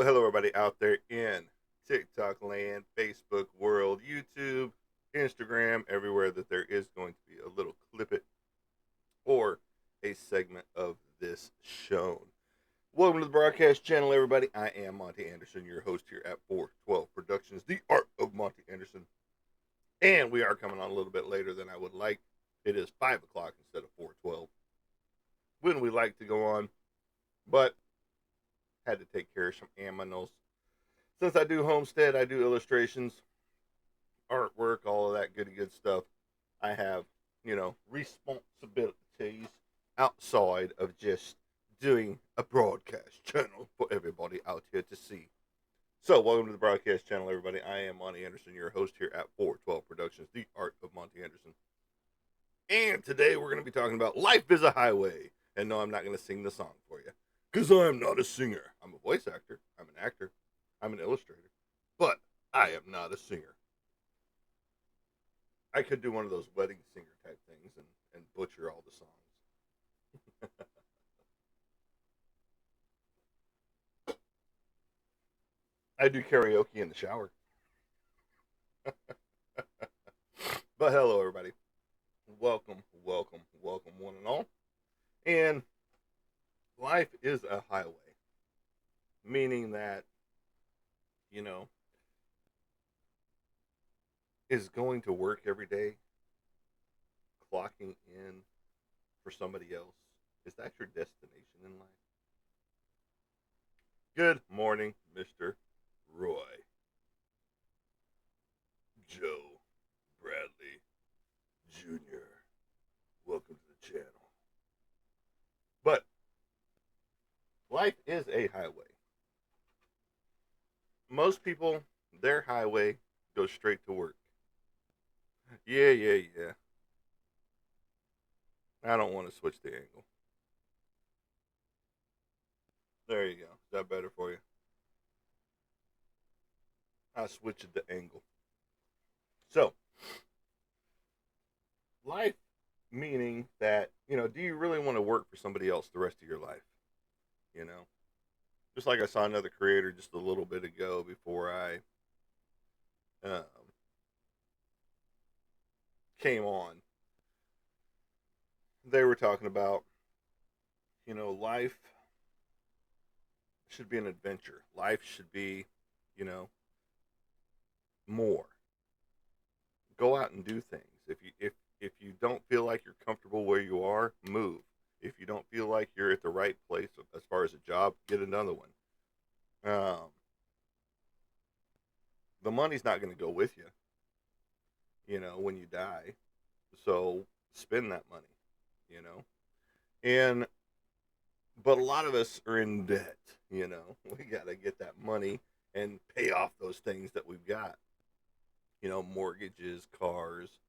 Well, hello, everybody out there in TikTok land, Facebook world, YouTube, Instagram, everywhere that there is going to be a little clip it or a segment of this shown. Welcome to the broadcast channel, everybody. I am Monty Anderson, your host here at 412 Productions, the art of Monty Anderson. And we are coming on a little bit later than I would like. It is 5 o'clock instead of 412 when we like to go on, but had to take care of some animals. Since I do homestead, I do illustrations, artwork, all of that good stuff. I have, responsibilities outside of just doing a broadcast channel for everybody out here to see. So, welcome to the broadcast channel, everybody. I am Monty Anderson, your host here at 412 Productions, the art of Monty Anderson. And today we're going to be talking about Life is a Highway. And no, I'm not going to sing the song for you, because I'm not a singer. I'm a voice actor, I'm an actor, I'm an illustrator, but I am not a singer. I could do one of those wedding singer type things and butcher all the songs. I do karaoke in the shower. But hello, everybody. Welcome, welcome, welcome, one and all. And life is a highway, meaning that, you know, is going to work every day, clocking in for somebody else. Is that your destination in life? Good morning, Mr. Roy. Joe Bradley Jr. Welcome to the channel. But life is a highway. Most people, their highway goes straight to work. Yeah. I don't want to switch the angle. There you go. Is that better for you? I switched the angle. So, life meaning that, do you really want to work for somebody else the rest of your life? You know, just like I saw another creator just a little bit ago before I um, came on. They were talking about, life should be an adventure. Life should be, you know, more. Go out and do things. If you don't feel like you're comfortable where you are, move. If you don't feel like you're at the right place as far as a job, get another one. The money's not going to go with you, when you die. So spend that money, you know. And but a lot of us are in debt, We got to get that money and pay off those things that we've got. Mortgages, cars,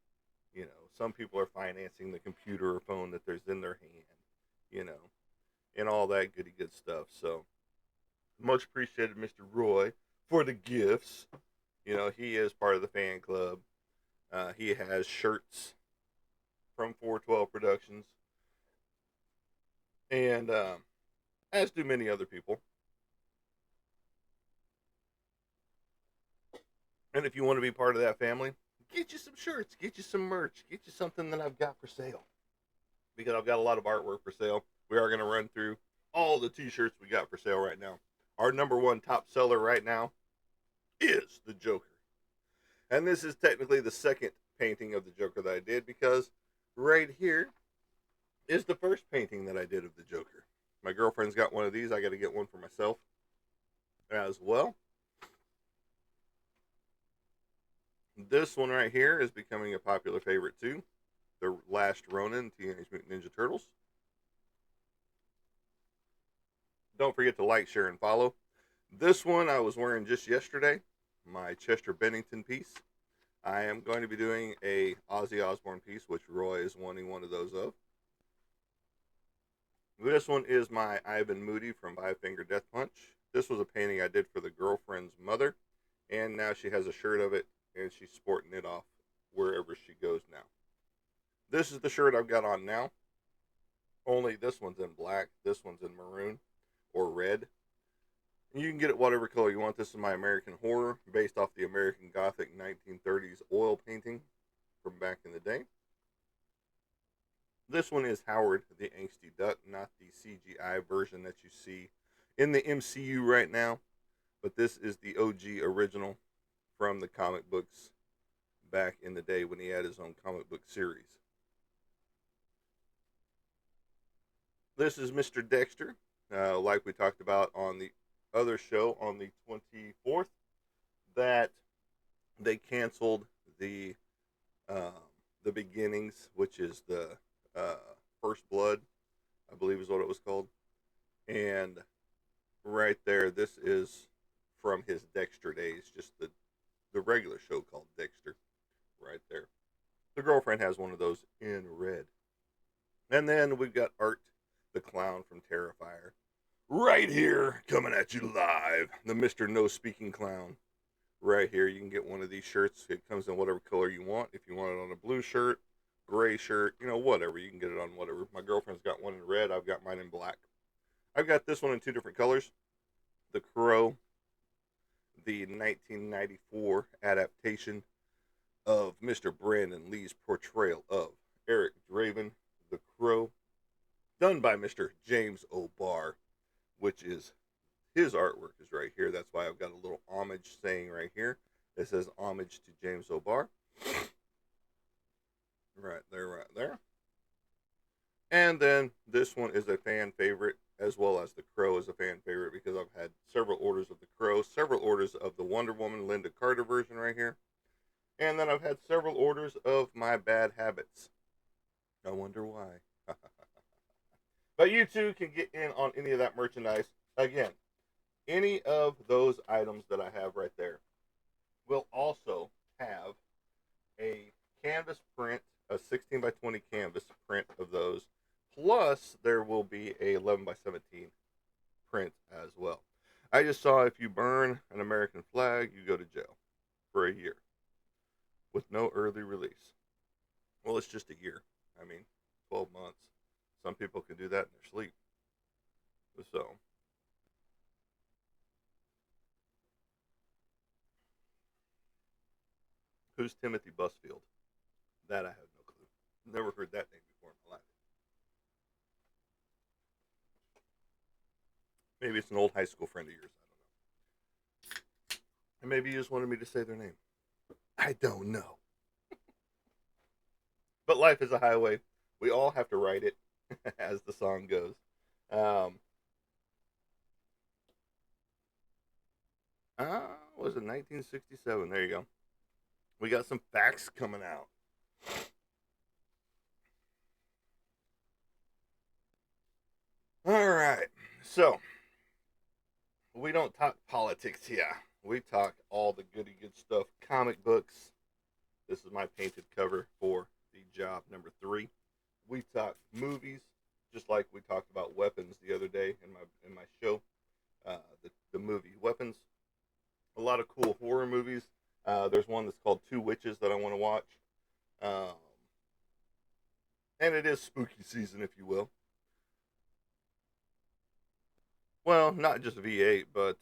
some people are financing the computer or phone that there's in their hand, you know, and all that good stuff. So much appreciated, Mr. Roy, for the gifts. He is part of the fan club. He has shirts from 412 Productions, and as do many other people. And if you want to be part of that family, get you some shirts, get you some merch, get you something that I've got for sale. Because I've got a lot of artwork for sale. We are going to run through all the t-shirts we got for sale right now. Our number one top seller right now is the Joker. And this is technically the second painting of the Joker that I did, because right here is the first painting that I did of the Joker. My girlfriend's got one of these. I got to get one for myself as well. This one right here is becoming a popular favorite too. The Last Ronin, Teenage Mutant Ninja Turtles. Don't forget to like, share, and follow. This one I was wearing just yesterday, my Chester Bennington piece. I am going to be doing a Ozzy Osbourne piece, which Roy is wanting one of those of. This one is my Ivan Moody from Five Finger Death Punch. This was a painting I did for the girlfriend's mother, and now she has a shirt of it, and she's sporting it off wherever she goes now. This is the shirt I've got on now. Only this one's in black, this one's in maroon or red. And you can get it whatever color you want. This is my American Horror, based off the American Gothic 1930s oil painting from back in the day. This one is Howard the Angsty Duck, not the CGI version that you see in the MCU right now, but this is the OG original from the comic books back in the day when he had his own comic book series. This is Mr. Dexter, like we talked about on the other show on the 24th, that they canceled uh, the beginnings, which is the uh, First Blood, I believe is what it was called. And right there, this is from his Dexter days, just the regular show called Dexter, right there. The girlfriend has one of those in red. And then we've got Art the Clown from Terrifier, right here, coming at you live. The Mr. No Speaking Clown, right here. You can get one of these shirts. It comes in whatever color you want. If you want it on a blue shirt, gray shirt, whatever. You can get it on whatever. My girlfriend's got one in red. I've got mine in black. I've got this one in two different colors. The Crow, the 1994 adaptation of Mr. Brandon Lee's portrayal of Eric Draven, the Crow, done by Mr. James O'Barr, which is his artwork is right here. That's why I've got a little homage saying right here. It says homage to James O'Barr. Right there, right there. And then this one is a fan favorite, as well as the Crow is a fan favorite, because I've had several orders of the Crow, several orders of the Wonder Woman Linda Carter version right here. And then I've had several orders of my Bad Habits. I wonder why. But you too can get in on any of that merchandise. Again, any of those items that I have right there will also have a canvas print, a 16 by 20 canvas print of those. Plus, there will be a 11 by 17 print as well. I just saw if you burn an American flag, you go to jail for a year with no early release. Well, it's just a year. I mean, 12 months. Some people can do that in their sleep. So, who's Timothy Busfield? That I have no clue. Never heard that name before in my life. Maybe it's an old high school friend of yours. I don't know. And maybe you just wanted me to say their name. I don't know. But life is a highway. We all have to write it, as the song goes. Um, was it 1967? There you go. We got some facts coming out. All right. So, we don't talk politics here. We talk all the goody good stuff. Comic books. This is my painted cover for the job number 3. We talk movies, just like we talked about weapons the other day in my show. The movie Weapons. A lot of cool horror movies. There's one that's called Two Witches that I want to watch. Um, and it is spooky season, if you will. Well, not just V8, but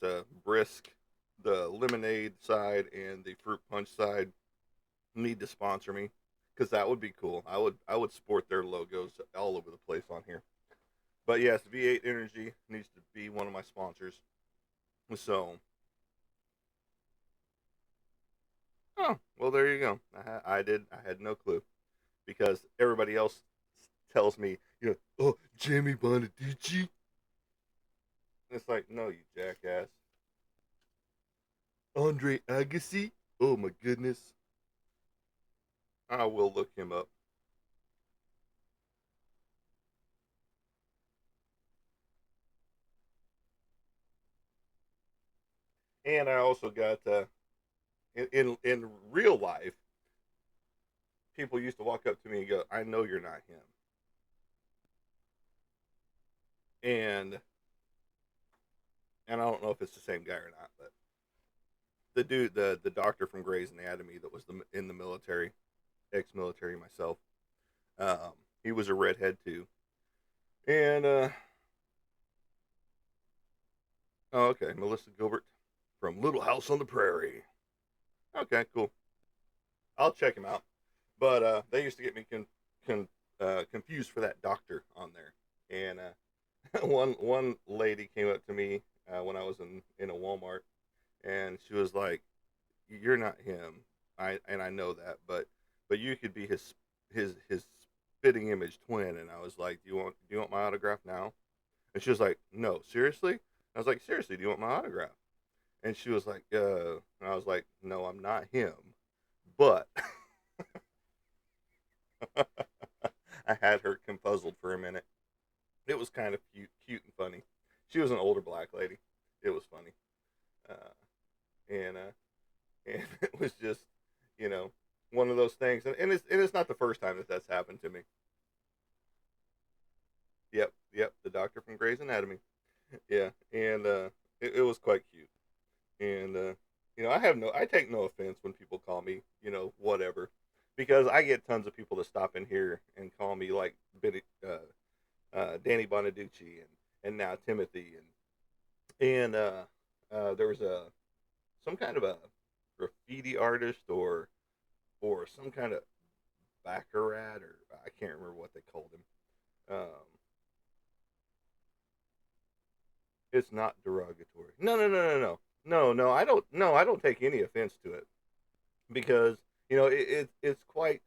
Brisk, the lemonade side and the fruit punch side need to sponsor me, because that would be cool. I would sport their logos all over the place on here. But yes, V8 Energy needs to be one of my sponsors. So, oh well, there you go. I had no clue, because everybody else tells me, oh, Jamie Bonaducci. It's like, no, you jackass. Andre Agassi. Oh my goodness. I will look him up. And I also got in real life, people used to walk up to me and go, "I know you're not him," and and I don't know if it's the same guy or not, but the dude, the doctor from Grey's Anatomy that was in the military, ex-military myself, um, he was a redhead too, and Oh, okay. Melissa Gilbert from Little House on the Prairie. Okay, cool. I'll check him out. But they used to get me confused for that doctor on there. And one lady came up to me when I was in a Walmart, and she was like, "You're not him. I know that, but you could be his spitting image twin." And I was like, "Do you want my autograph now?" And she was like, "No, seriously." I was like, "Seriously, do you want my autograph?" And she was like, and I was like, "No, I'm not him, but." I had her confuzzled for a minute. It was kind of cute and funny. She was an older black lady. It was funny, uh, and and it was just, you know, one of those things. And it's not the first time that that's happened to me. Yep, the doctor from Grey's Anatomy. Yeah, and it was quite cute. And I take no offense when people call me, whatever, because I get tons of people to stop in here and call me like Danny Bonaducci and now Timothy and there was a some kind of a graffiti artist or some kind of baccarat, or I can't remember what they called him. It's not derogatory. No, no, no, no, no, no, no. I don't. No, I don't take any offense to it because it's quite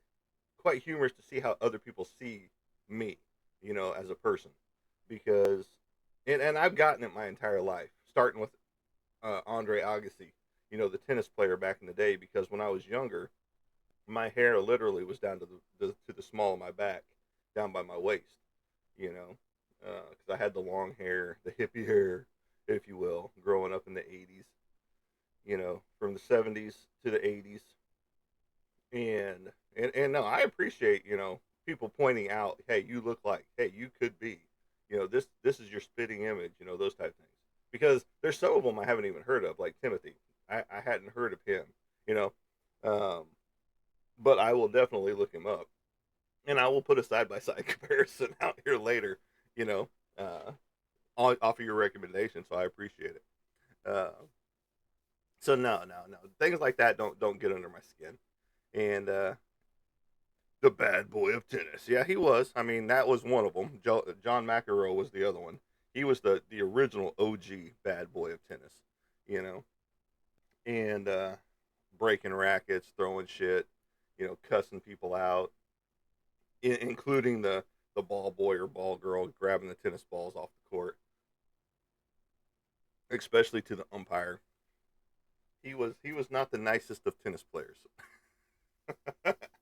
humorous to see how other people see me, as a person, because and I've gotten it my entire life, starting with Andre Agassi, the tennis player back in the day. Because when I was younger, my hair literally was down to the small of my back, down by my waist, because I had the long hair, the hippie hair, if you will, growing up in the '80s, from the '70s to the '80s, and no, I appreciate people pointing out, hey, you look like, hey, you could be, this is your spitting image, those type of things, because there's some of them I haven't even heard of, like Timothy. I hadn't heard of him, you know, um, but I will definitely look him up, and I will put a side by side comparison out here later, you know, uh, off of your recommendation. So I appreciate it. Uh, so no, things like that don't get under my skin. And the bad boy of tennis, yeah, he was. I mean, that was one of them. John McEnroe was the other one. He was the original OG bad boy of tennis, you know, and breaking rackets, throwing shit, cussing people out, including the ball boy or ball girl grabbing the tennis balls off the court, especially to the umpire. He was not the nicest of tennis players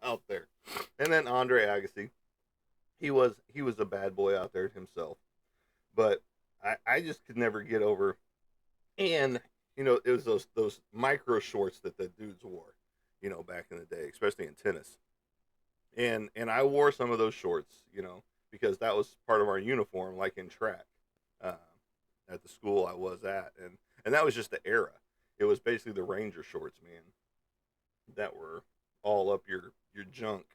out there. And then Andre Agassi, he was a bad boy out there himself. But I just could never get over. And it was those micro shorts that the dudes wore, back in the day, especially in tennis. And I wore some of those shorts, because that was part of our uniform, like in track, uh, at the school I was at, and that was just the era. It was basically the Ranger shorts, man, that were all up your junk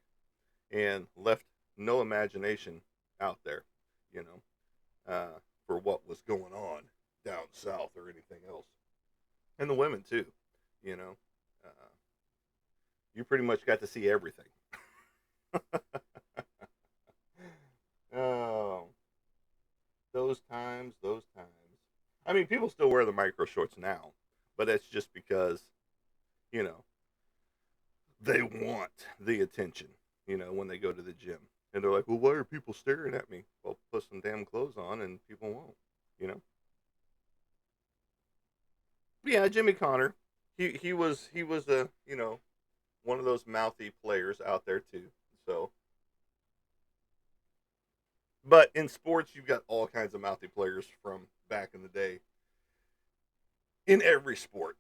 and left no imagination out there, you for what was going on down south or anything else, and the women too, you know. Uh, you pretty much got to see everything. Oh, those times, those times. I mean, people still wear the micro shorts now, but that's just because you know they want the attention. When they go to the gym, and they're like, "Well, why are people staring at me?" Well, put some damn clothes on, and people won't. You know. Yeah, Jimmy Connor. He was a one of those mouthy players out there too. So, but in sports, you've got all kinds of mouthy players from back in the day. In every sport,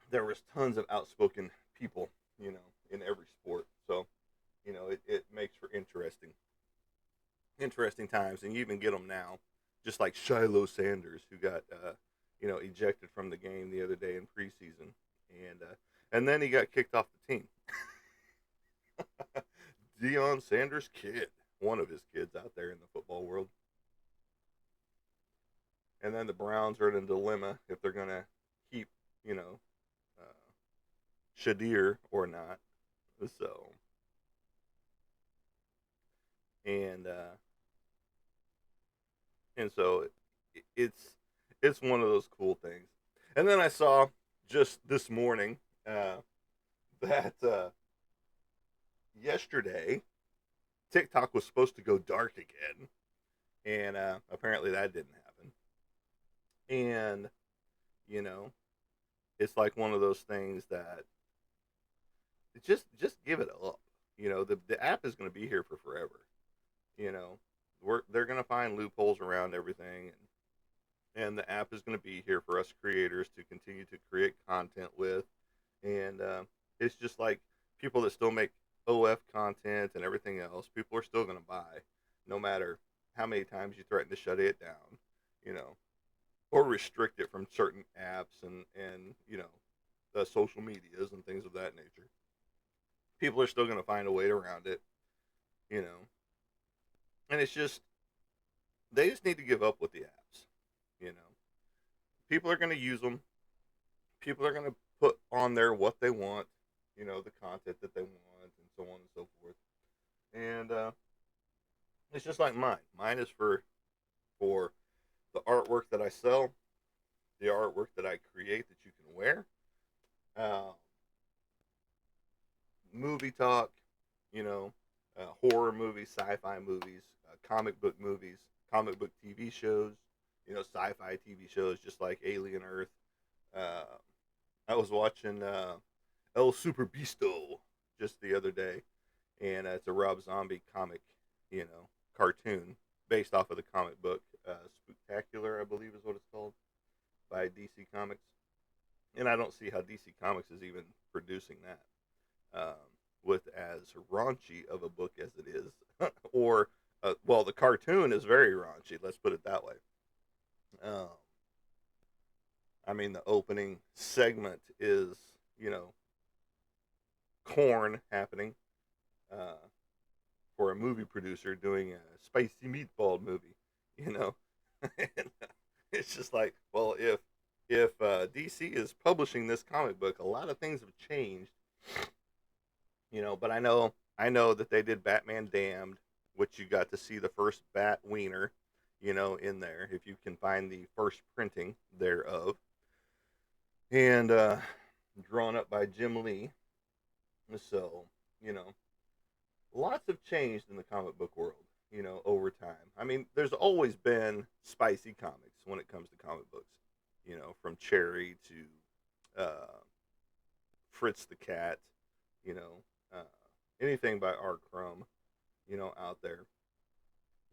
there was tons of outspoken people, in every sport. So, it makes for interesting times, and you even get them now, just like Shiloh Sanders, who got ejected from the game the other day in preseason, and then he got kicked off the team. Deion Sanders' kid, one of his kids out there in the football world, And then the Browns are in a dilemma if they're going to keep, you know, uh, Shadir or not. So, and uh, and so it's one of those cool things. And then I saw just this morning uh, that yesterday TikTok was supposed to go dark again, and apparently that didn't happen. And you know, it's like one of those things that just give it up. The app is going to be here for forever. You know, they're going to find loopholes around everything, and the app is going to be here for us creators to continue to create content with. And it's just like people that still make OF content and everything else, people are still going to buy, no matter how many times you threaten to shut it down, you know, or restrict it from certain apps and the social medias and things of that nature. People are still going to find a way around it, you know, and it's just they just need to give up with the apps, you know. People are going to use them. People are going to put on there what they want, the content that they want, and so on and so forth. And it's just like mine. Mine is for the artwork that I sell, the artwork that I create that you can wear, uh, movie talk, horror movies, sci-fi movies, comic book movies, comic book TV shows, sci-fi TV shows, just like Alien Earth. Uh, I was watching El Super Bisto just the other day, and it's a Rob Zombie comic, cartoon based off of the comic book Spooktacular, I believe is what it's called, by DC Comics. And I don't see how DC Comics is even producing that with as raunchy of a book as it is, or well, the cartoon is very raunchy. Let's put it that way. Um, I mean, the opening segment is corn happening uh, for a movie producer doing a spicy meatball movie. You know, and it's just like, well, if DC is publishing this comic book, a lot of things have changed. But I know that they did Batman Damned, which you got to see the first Bat Wiener, in there if you can find the first printing thereof, and drawn up by Jim Lee. So you know, lots have changed in the comic book world. Over time. I mean, there's always been spicy comics when it comes to comic books. From Cherry to Fritz the Cat, you know, uh, anything by R. Crumb, out there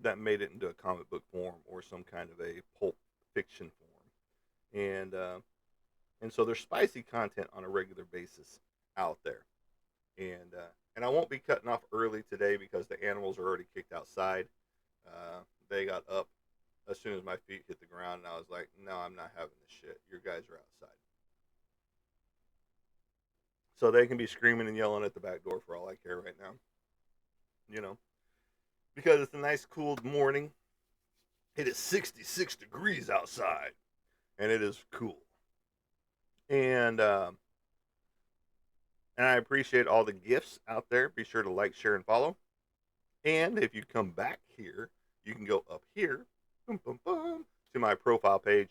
that made it into a comic book form or some kind of a pulp fiction form, and so there's spicy content on a regular basis out there, and I won't be cutting off early today because the animals are already kicked outside. They got up as soon as my feet hit the ground, and I was like, "No, I'm not having this shit. Your guys are outside." So they can be screaming and yelling at the back door for all I care right now. You know, because it's a nice cool morning. It is 66 degrees outside, and it is cool. And and I appreciate all the gifts out there. Be sure to like, share, and follow. And if you come back here, you can go up here, boom, boom, boom, to my profile page,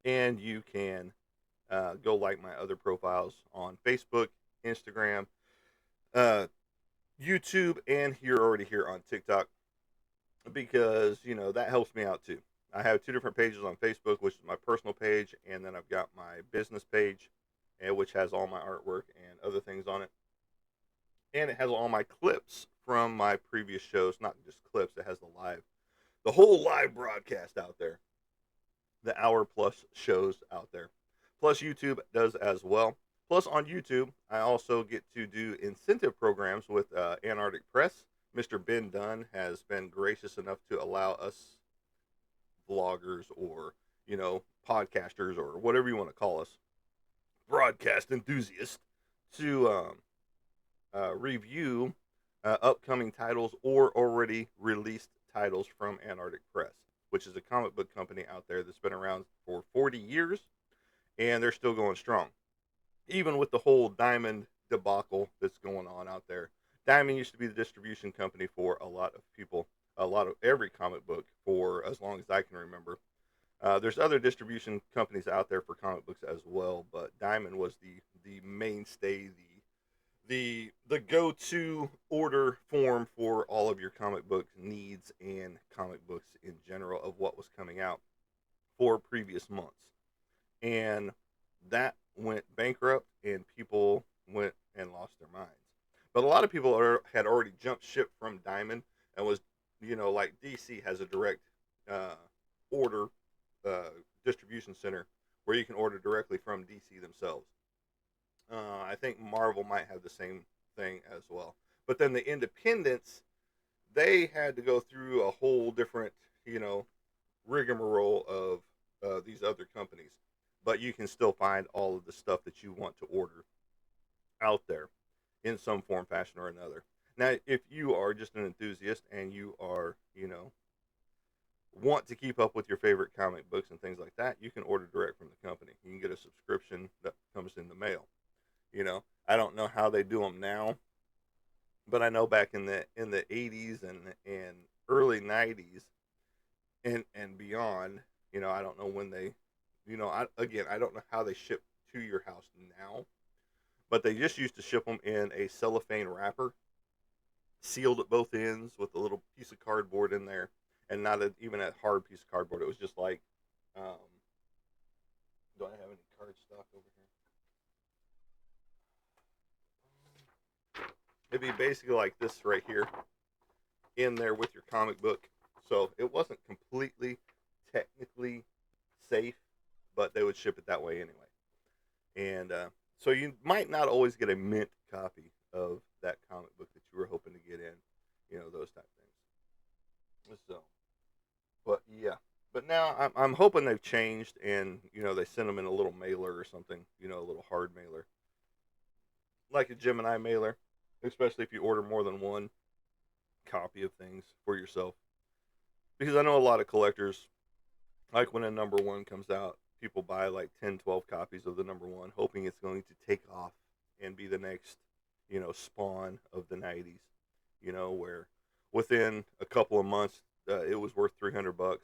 and you can go like my other profiles on Facebook, Instagram, uh, YouTube, and you're already here on TikTok, because that helps me out too. I have two different pages on Facebook, which is my personal page, and then I've got my business page, which has all my artwork and other things on it, and it has all my clips from my previous shows. Not just clips; it has the whole live broadcast out there, the hour plus shows out there. Plus, YouTube does as well. Plus, on YouTube, I also get to do incentive programs with Antarctic Press. Mr. Ben Dunn has been gracious enough to allow us vloggers, or podcasters, or whatever you want to call us, broadcast enthusiasts, to review upcoming titles or already released titles from Antarctic Press. which is a comic book company out there that's been around for 40 years, and they're still going strong. Even with the whole Diamond debacle that's going on out there. Diamond used to be the distribution company for a lot of people, a lot of every comic book for as long as I can remember. There's other distribution companies out there for comic books as well, but Diamond was the mainstay, the go-to order form for all of your comic book needs and comic books in general of what was coming out for previous months. And that went bankrupt, and people went and lost their minds. But a lot of people had already jumped ship from Diamond and was, like DC has a direct uh, order distribution center where you can order directly from DC themselves. I think Marvel might have the same thing as well. But then the independents, they had to go through a whole different, you know, rigmarole of these other companies. But you can still find all of the stuff that you want to order out there in some form, fashion, or another. Now, if you are just an enthusiast and you are, want to keep up with your favorite comic books and things like that, you can order direct from the company. You can get a subscription that comes in the mail. I don't know how they do them now, but I know back in the 80s and early 90s and beyond, I don't know when they, I don't know how they ship to your house now, but they just used to ship them in a cellophane wrapper, sealed at both ends with a little piece of cardboard in there, and not even a hard piece of cardboard. It was just like, um, do I have any card stock over here? It'd be basically like this right here in there with your comic book. So it wasn't completely technically safe, but they would ship it that way anyway. And so you might not always get a mint copy of that comic book that you were hoping to get in, those type of things. So, but yeah, but now I'm hoping they've changed, and they send them in a little mailer or something, a little hard mailer, like a Gemini mailer, especially if you order more than one copy of things for yourself. Because I know a lot of collectors, like when a number one comes out, people buy like 10, 12 copies of the number one, hoping it's going to take off and be the next, spawn of the 90s, where within a couple of months, it was worth $300,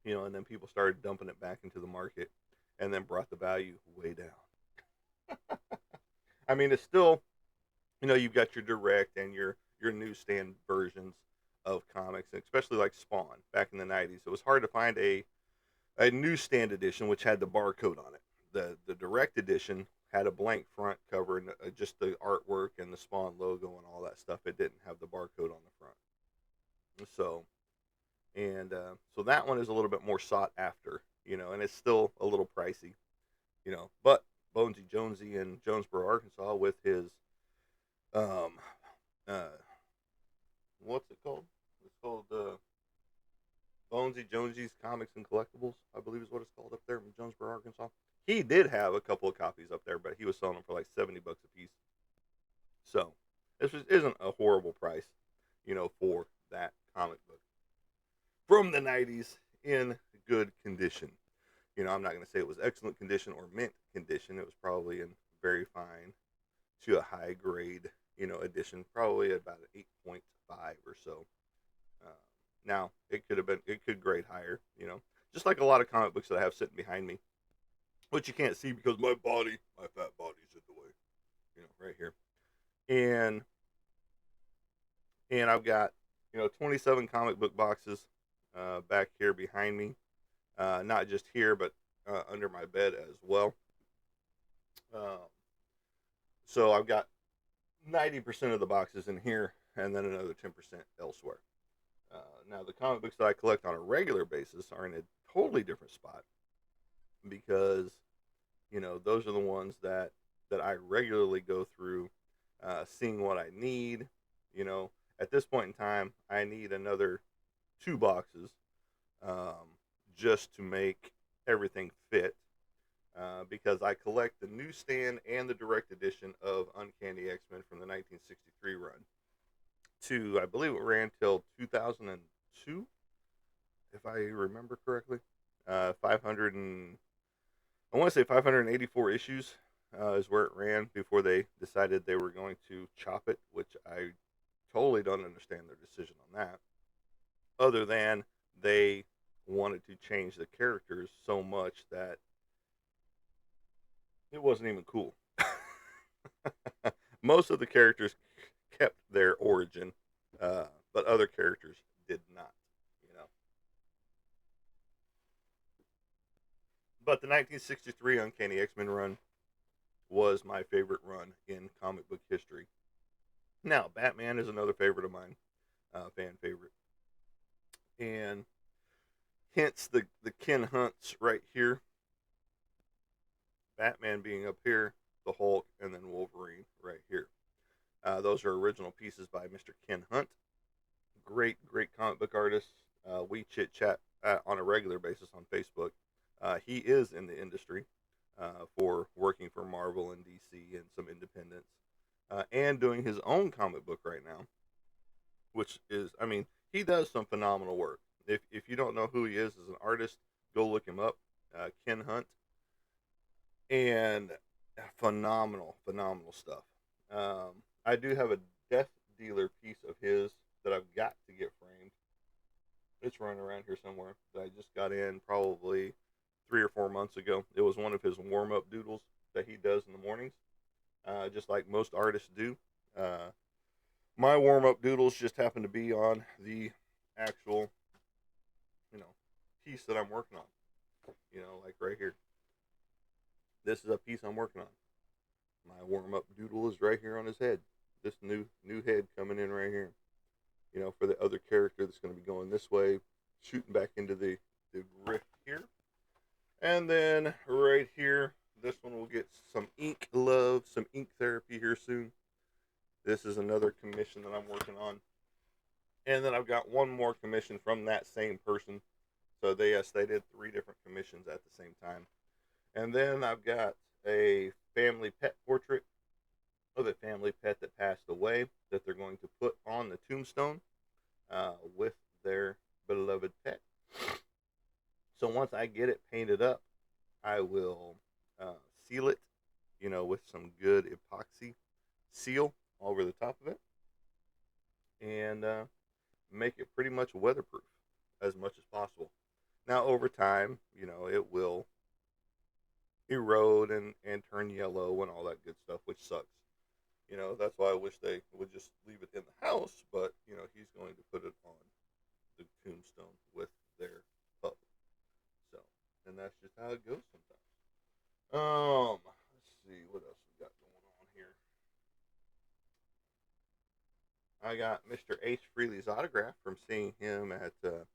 and then people started dumping it back into the market and then brought the value way down. I mean, it's still, you've got your direct and your newsstand versions of comics, especially like Spawn back in the 90s. It was hard to find a newsstand edition which had the barcode on it. The direct edition had a blank front cover and just the artwork and the Spawn logo and all that stuff. It didn't have the barcode on the front. So so that one is a little bit more sought after, and it's still a little pricey, But Bonesy Jonesy in Jonesboro, Arkansas, with his um uh what's it called? It's called Bonesy Jonesy's Comics and Collectibles, I believe is what it's called up there in Jonesboro, Arkansas. He did have a couple of copies up there, but he was selling them for like $70 a piece. So this isn't a horrible price, for that comic book from the 90s in good condition. I'm not going to say it was excellent condition or mint condition. It was probably in very fine to a high grade, edition, probably about an 8.5 or so. Uh, Now it could grade higher, just like a lot of comic books that I have sitting behind me, which you can't see because my fat body's in the way, right here, and I've got 27 comic book boxes back here behind me, not just here but under my bed as well. Um, so I've got 90% of the boxes in here, and then another 10% elsewhere. Now, the comic books that I collect on a regular basis are in a totally different spot because, those are the ones that I regularly go through, seeing what I need. You know, at this point in time, I need another two boxes um, just to make everything fit. Because I collect the newsstand and the direct edition of Uncanny X Men from the 1963 run. To I believe it ran till 2002, if I remember correctly, 500 and I want to say 584 issues is where it ran before they decided they were going to chop it, which I totally don't understand their decision on that. Other than they wanted to change the characters so much that it wasn't even cool. Most of the characters kept their origin, but other characters did not. You know, but the 1963 Uncanny X-Men run was my favorite run in comic book history. Now, Batman is another favorite of mine, fan favorite, and hence the Ken Hunts right here. Batman being up here, the Hulk, and then Wolverine right here. Those are original pieces by Mr. Ken Hunt. Great comic book artist. We chit chat on a regular basis on Facebook. He is in the industry for working for Marvel and DC and some independents, and doing his own comic book right now, which is, I mean, he does some phenomenal work. If you don't know who he is as an artist, go look him up. Ken Hunt, and phenomenal stuff. I do have a Death Dealer piece of his that I've got to get framed. It's running around here somewhere that I just got in probably 3 or 4 months ago. It was one of his warm up doodles that he does in the mornings, just like most artists do. Uh, my warm up doodles just happen to be on the actual, you know, piece that I'm working on. Like right here. This is a piece I'm working on. My warm up doodle is right here on his head. This new head coming in right here. For the other character that's going to be going this way, shooting back into the rift here. And then right here, this one will get some ink love, some ink therapy here soon. This is another commission that I'm working on. And then I've got one more commission from that same person. So they did 3 different commissions at the same time. And then I've got a family pet portrait of a family pet that passed away that they're going to put on the tombstone with their beloved pet. So once I get it painted up, I will seal it, with some good epoxy seal over the top of it, and make it pretty much weatherproof as much as possible. Now, over time, it will erode and turn yellow and all that good stuff, which sucks. That's why I wish they would just leave it in the house, but, he's going to put it on the tombstone with their pup. So, and that's just how it goes sometimes. Let's see what else we got going on here. I got Mr. Ace Frehley's autograph from seeing him at the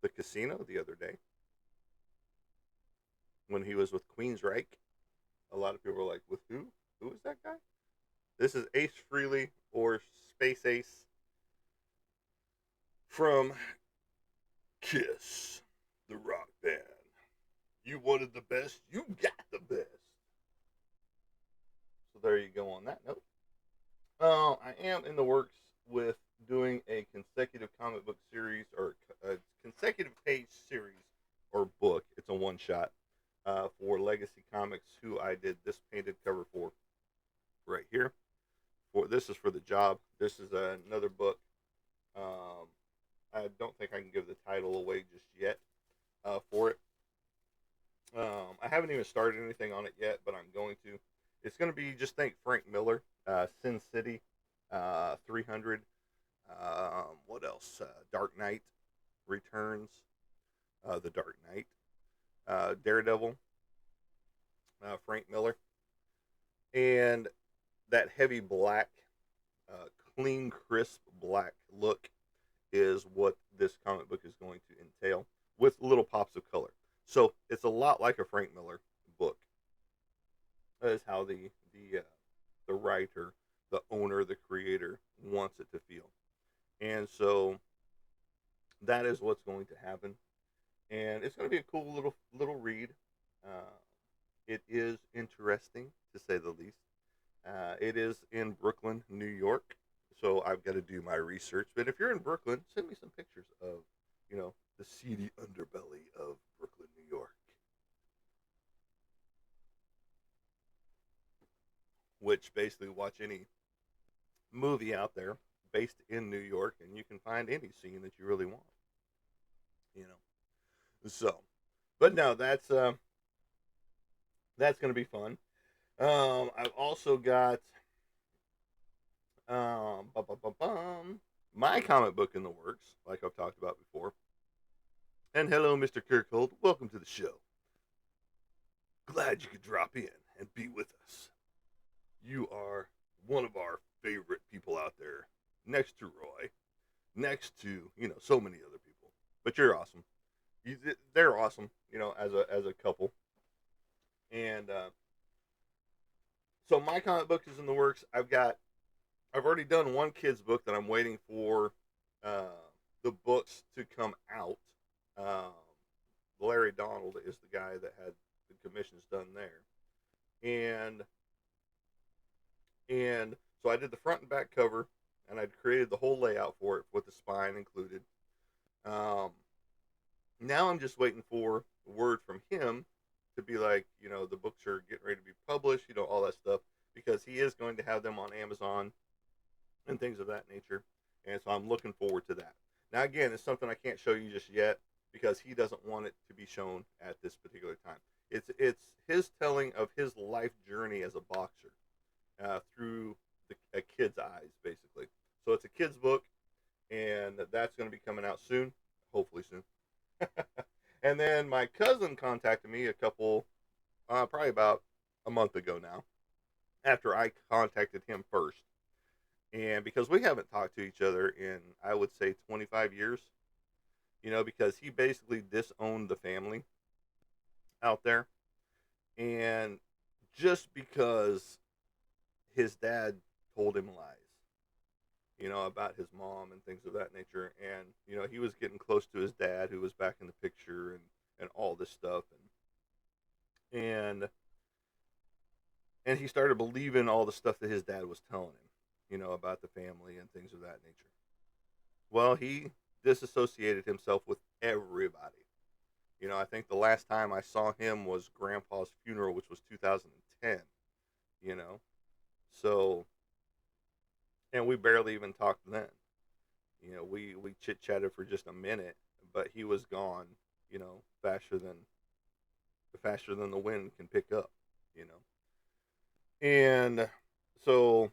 casino the other day when he was with Queensryche. A lot of people were like, "With who? Who is that guy?" This is Ace Frehley, or Space Ace, from Kiss, the rock band. You wanted the best, you got the best. So there you go on that note. I am in the works with doing a consecutive comic book series, or a consecutive page series or book. It's a one shot for Legacy Comics, who I did this painted cover for right here. This is for the job. This is another book. Um, I don't think I can give the title away just yet for it. I haven't even started anything on it yet, but I'm going to. It's going to be, just think Frank Miller, Sin City, 300. What else? Dark Knight Returns, The Dark Knight, Daredevil, Frank Miller, and that heavy black, uh, clean, crisp black look is what this comic book is going to entail, with little pops of color. So it's a lot like a Frank Miller book. That is how the writer, the owner, the creator wants it to feel, and so that is what's going to happen. And it's going to be a cool little read. Uh, it is interesting to say the least. It is in Brooklyn, New York, so I've got to do my research. But if you're in Brooklyn, send me some pictures of the seedy underbelly of Brooklyn, New York. Which basically watch any movie out there based in New York, and you can find any scene that you really want. You know, so, but no, that's going to be fun. I've also got bum, bum, bum, bum, my comic book in the works, like I've talked about before. And hello, Mr. Kirkhold. Welcome to the show. Glad you could drop in and be with us. You are one of our favorite people out there, next to Roy, next to so many other people. But you're awesome. They're awesome, as a couple. And so my comic book is in the works. I've already done one kid's book that I'm waiting for uh, the books to come out. Um, Larry Donald is the guy that had the commissions done there, and so I did the front and back cover, and I'd created the whole layout for it with the spine included. Um, Now I'm just waiting for word from him to be like, the books are getting ready to be published, all that stuff, because he is going to have them on Amazon and things of that nature. And so I'm looking forward to that. Now, again, it's something I can't show you just yet because he doesn't want it to be shown at this particular time. It's his telling of his life journey as a boxer through a kid's eyes, basically. So it's a kid's book, and that's going to be coming out soon, hopefully soon. And then my cousin contacted me probably about a month ago now, after I contacted him first. And because we haven't talked to each other in, I would say, 25 years, because he basically disowned the family out there. And just because his dad told him lies, about his mom and things of that nature. And, he was getting close to his dad, who was back in the picture, and all this stuff. And he started believing all the stuff that his dad was telling him, about the family and things of that nature. Well, he disassociated himself with everybody. I think the last time I saw him was Grandpa's funeral, which was 2010. You know, so and we barely even talked then. We chit chatted for just a minute, but he was gone. Faster than the wind can pick up. You know, and so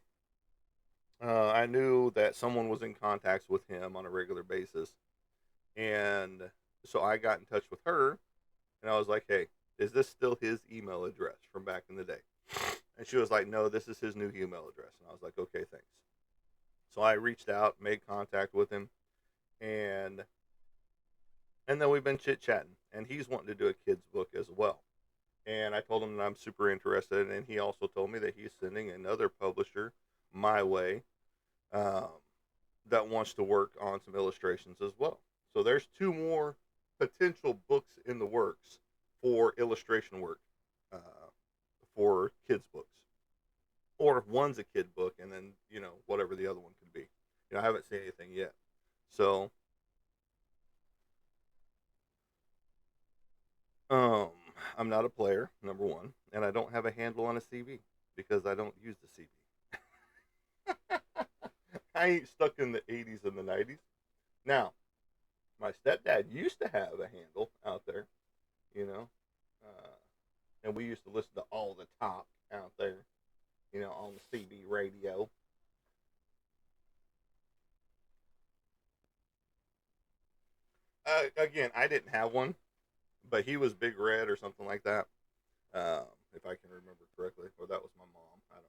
I knew that someone was in contact with him on a regular basis, and so I got in touch with her, and I was like, "Hey, is this still his email address from back in the day?" And she was like, "No, this is his new email address." And I was like, "Okay, thanks." So I reached out, made contact with him, and then we've been chit chatting, and he's wanting to do a kids book as well. And I told him that I'm super interested, and he also told me that he's sending another publisher my way um, that wants to work on some illustrations as well. So there's two more potential books in the works for illustration work uh, for kids books, or if one's a kid book, and then whatever the other one could be. I haven't seen anything yet, so um, I'm not a player, number one, and I don't have a handle on a CV because I don't use the CV. I ain't stuck in the 80s and the 90s. Now, my stepdad used to have a handle out there, you know, uh, and we used to listen to All the Top out there, on the CB radio. Again, I didn't have one, but he was Big Red or something like that, if I can remember correctly, or that was my mom. I don't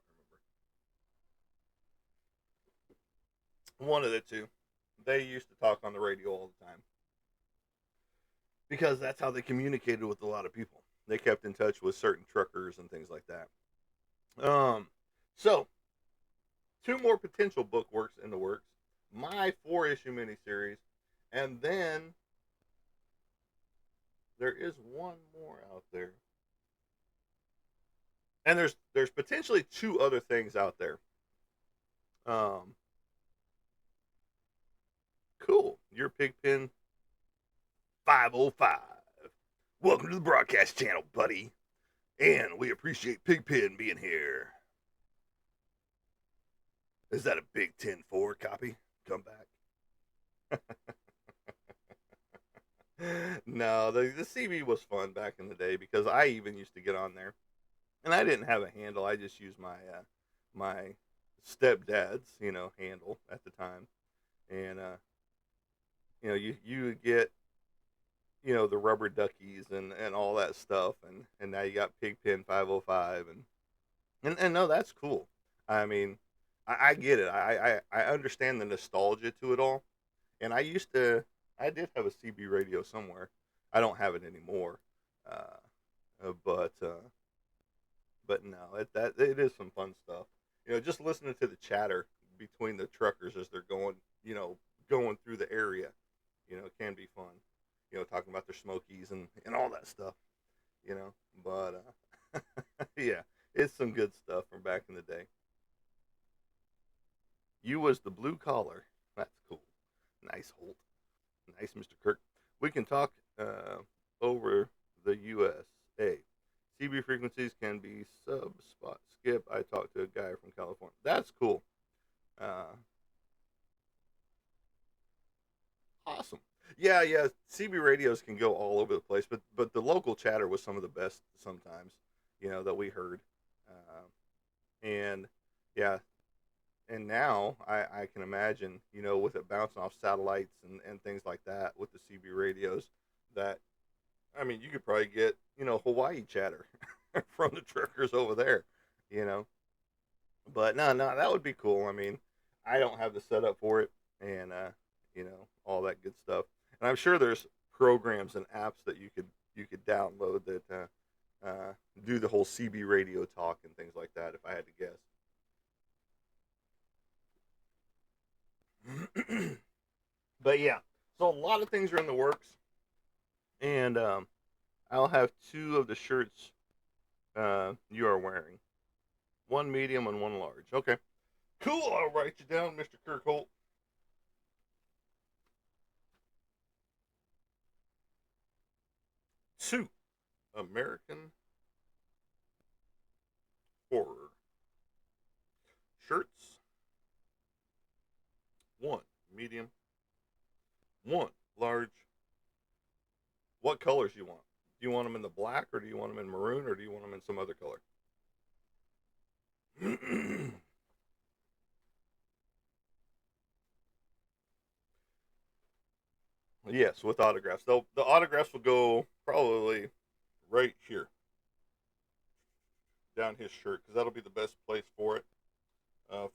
remember. One of the two. They used to talk on the radio all the time because that's how they communicated with a lot of people. They kept in touch with certain truckers and things like that. Um, so two more potential book works in the works. My 4-issue miniseries, and then there is one more out there, and there's potentially two other things out there. Um, cool. Your Pigpen 505. Welcome to the broadcast channel, buddy. And we appreciate Pigpen being here. Is that a Big 10-4 copy? Come back. No, the CB was fun back in the day because I even used to get on there, and I didn't have a handle. I just used my stepdad's handle at the time, and you get the rubber duckies and all that stuff, and now you got Pigpen 505, and no, that's cool. I mean, I get it. I understand the nostalgia to it all, and I did have a CB radio somewhere. I don't have it anymore, uh, uh, but uh, but no, it is some fun stuff. Just listening to the chatter between the truckers as they're going through the area, can be fun. Talking about their smokies and all that stuff. But yeah, it's some good stuff from back in the day. You was the blue collar. That's cool. Nice, Holt. Nice, Mr. Kirk. We can talk over the USA. CB frequencies can be sub spot skip. I talked to a guy from California. That's cool. Uh, awesome. Yeah, yeah. CB radios can go all over the place, but the local chatter was some of the best sometimes. That we heard, and yeah, and now I can imagine, with it bouncing off satellites and things like that with the CB radios, that I mean, you could probably get Hawaii chatter from the truckers over there, you know. But no, no, that would be cool. I mean, I don't have the setup for it, and all that good stuff. And I'm sure there's programs and apps that you could download that do the whole CB radio talk and things like that. If I had to guess. But yeah, so a lot of things are in the works, and I'll have two of the shirts you are wearing, one medium and one large. Okay, cool. I'll write you down, Mr. Kirk Holt. Two American Horror shirts, one medium, one large. What colors do you want? Do you want them in the black, or do you want them in maroon, or do you want them in some other color? Yes, with autographs. The autographs will go probably right here down his shirt, because that'll be the best place for it,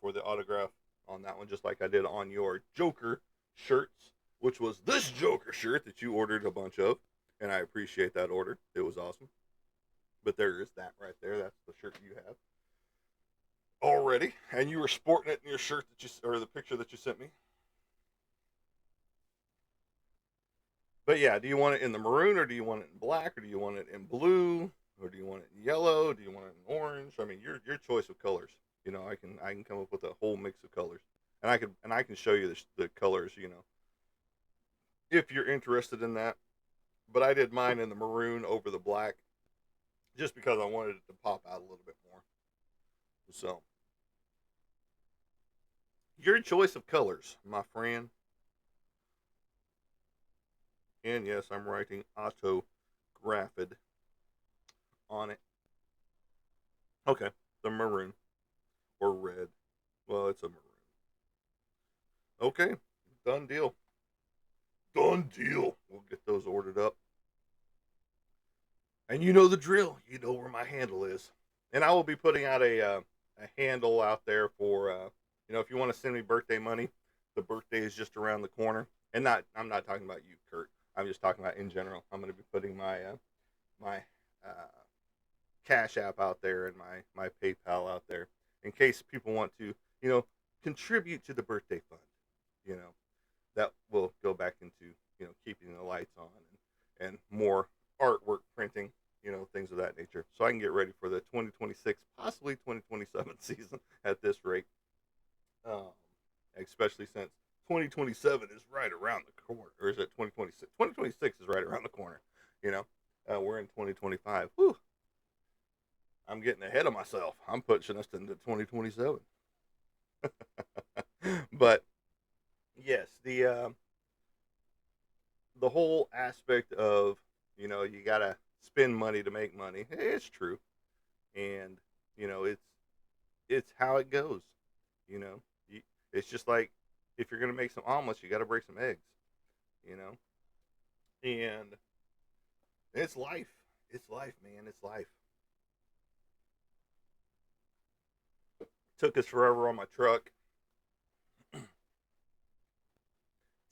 for the autograph on that one, just like I did on your Joker shirts, which was this Joker shirt that you ordered a bunch of, and I appreciate that order. It was awesome. But there is that right there. That's the shirt you have already, and you were sporting it in your shirt or the picture that you sent me. But yeah, do you want it in the maroon, or do you want it in black, or do you want it in blue, or do you want it in yellow? Do you want it in orange? I mean, your choice of colors. I can come up with a whole mix of colors, and I can show you the colors. If you're interested in that. But I did mine in the maroon over the black, just because I wanted it to pop out a little bit more. So your choice of colors, my friend. And yes, I'm writing autographed on it. Okay, the maroon or red. Well, it's a maroon. Okay, done deal. Done deal. We'll get those ordered up. And you know the drill. You know where my handle is. And I will be putting out a handle out there for if you want to send me birthday money. The birthday is just around the corner. And I'm not talking about you, Kurt. I'm just talking about in general. I'm going to be putting my Cash App out there and my PayPal out there in case people want to contribute to the birthday fund. You know that will go back into keeping the lights on and more artwork printing, things of that nature, so I can get ready for the 2026, possibly 2027 season at this rate. Um, Especially since 2027 is right around the corner, or is it 2026? 2026 is right around the corner. You know, we're in 2025. Whew, I'm getting ahead of myself. I'm pushing us into 2027. But yes, the whole aspect of, you gotta spend money to make money. It's true, and it's how it goes. You know, it's just like if you're gonna make some omelets, you got to break some eggs. You know, and it's life. It's life, man. It's life. Took us forever on my truck to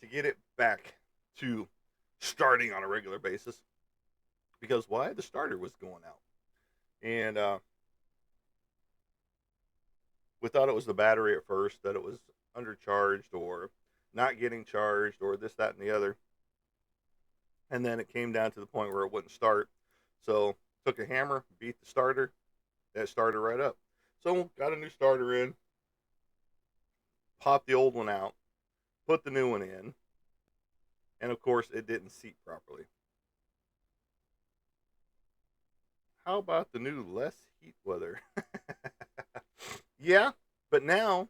get it back to starting on a regular basis because why? The starter was going out, and we thought it was the battery at first, that it was undercharged or not getting charged or this, that, and the other. And then it came down to the point where it wouldn't start. So took a hammer, beat the starter, that started right up. So got a new starter in, popped the old one out, put the new one in, and of course it didn't seat properly. How about the new less heat weather? Yeah, but now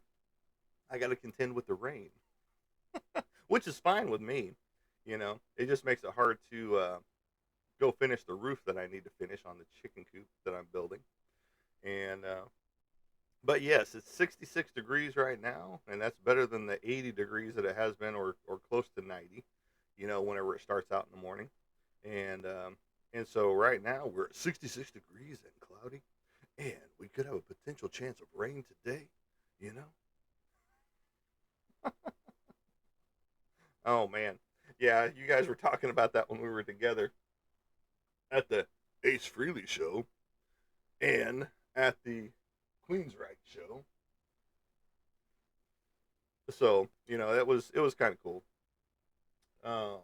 I got to contend with the rain, which is fine with me. It just makes it hard to go finish the roof that I need to finish on the chicken coop that I'm building. And but yes, it's 66 degrees right now, and that's better than the 80 degrees that it has been, or close to 90. Whenever it starts out in the morning, and so right now we're at 66 degrees and cloudy, and we could have a potential chance of rain today. You know? Oh man, yeah, you guys were talking about that when we were together at the Ace Frehley show and at the Queensryche show. So it was kind of cool. Um,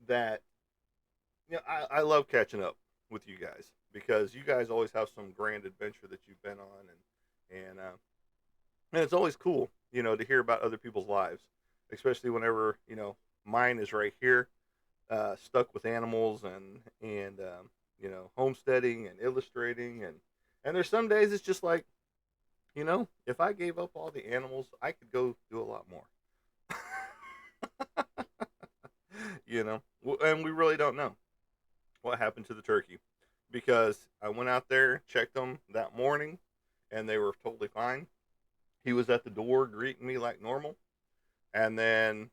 that I love catching up with you guys because you guys always have some grand adventure that you've been on, and it's always cool, to hear about other people's lives, especially whenever mine is right here, stuck with animals and homesteading and illustrating, and there's some days it's just like, if I gave up all the animals, I could go do a lot more. And we really don't know what happened to the turkey because I went out there, checked them that morning, and they were totally fine. He was at the door greeting me like normal, and then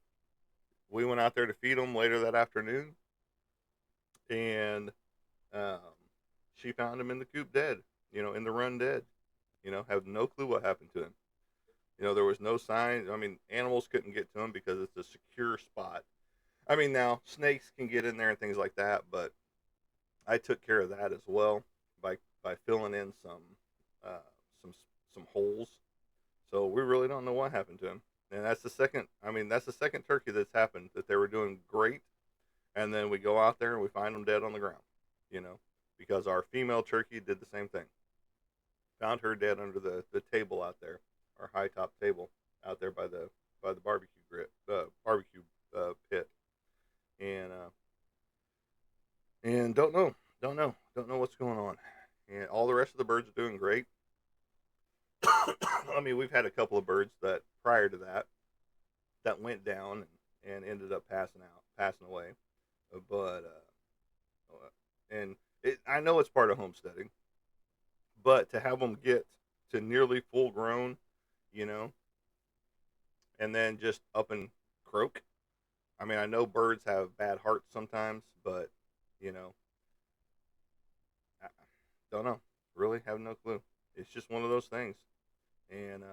we went out there to feed him later that afternoon, and um, she found him in the coop dead, in the run dead. Have no clue what happened to him. There was no sign. I mean, animals couldn't get to him because it's a secure spot. I mean, now snakes can get in there and things like that, but I took care of that as well by filling in uh, some some holes. So we really don't know what happened to him. And that's the second. I mean, that's the second turkey that's happened that they were doing great, and then we go out there and we find them dead on the ground. You know, because our female turkey did the same thing. Found her dead under the table out there, our high top table out there by the barbecue barbecue pit, and don't know what's going on. And all the rest of the birds are doing great. I mean, we've had a couple of birds that prior to that went down and ended up passing away. But and I know it's part of homesteading, but to have them get to nearly full grown, you know, and then just up and croak. I mean, I know birds have bad hearts sometimes, but you know, I don't know. Really have no clue. It's just one of those things, and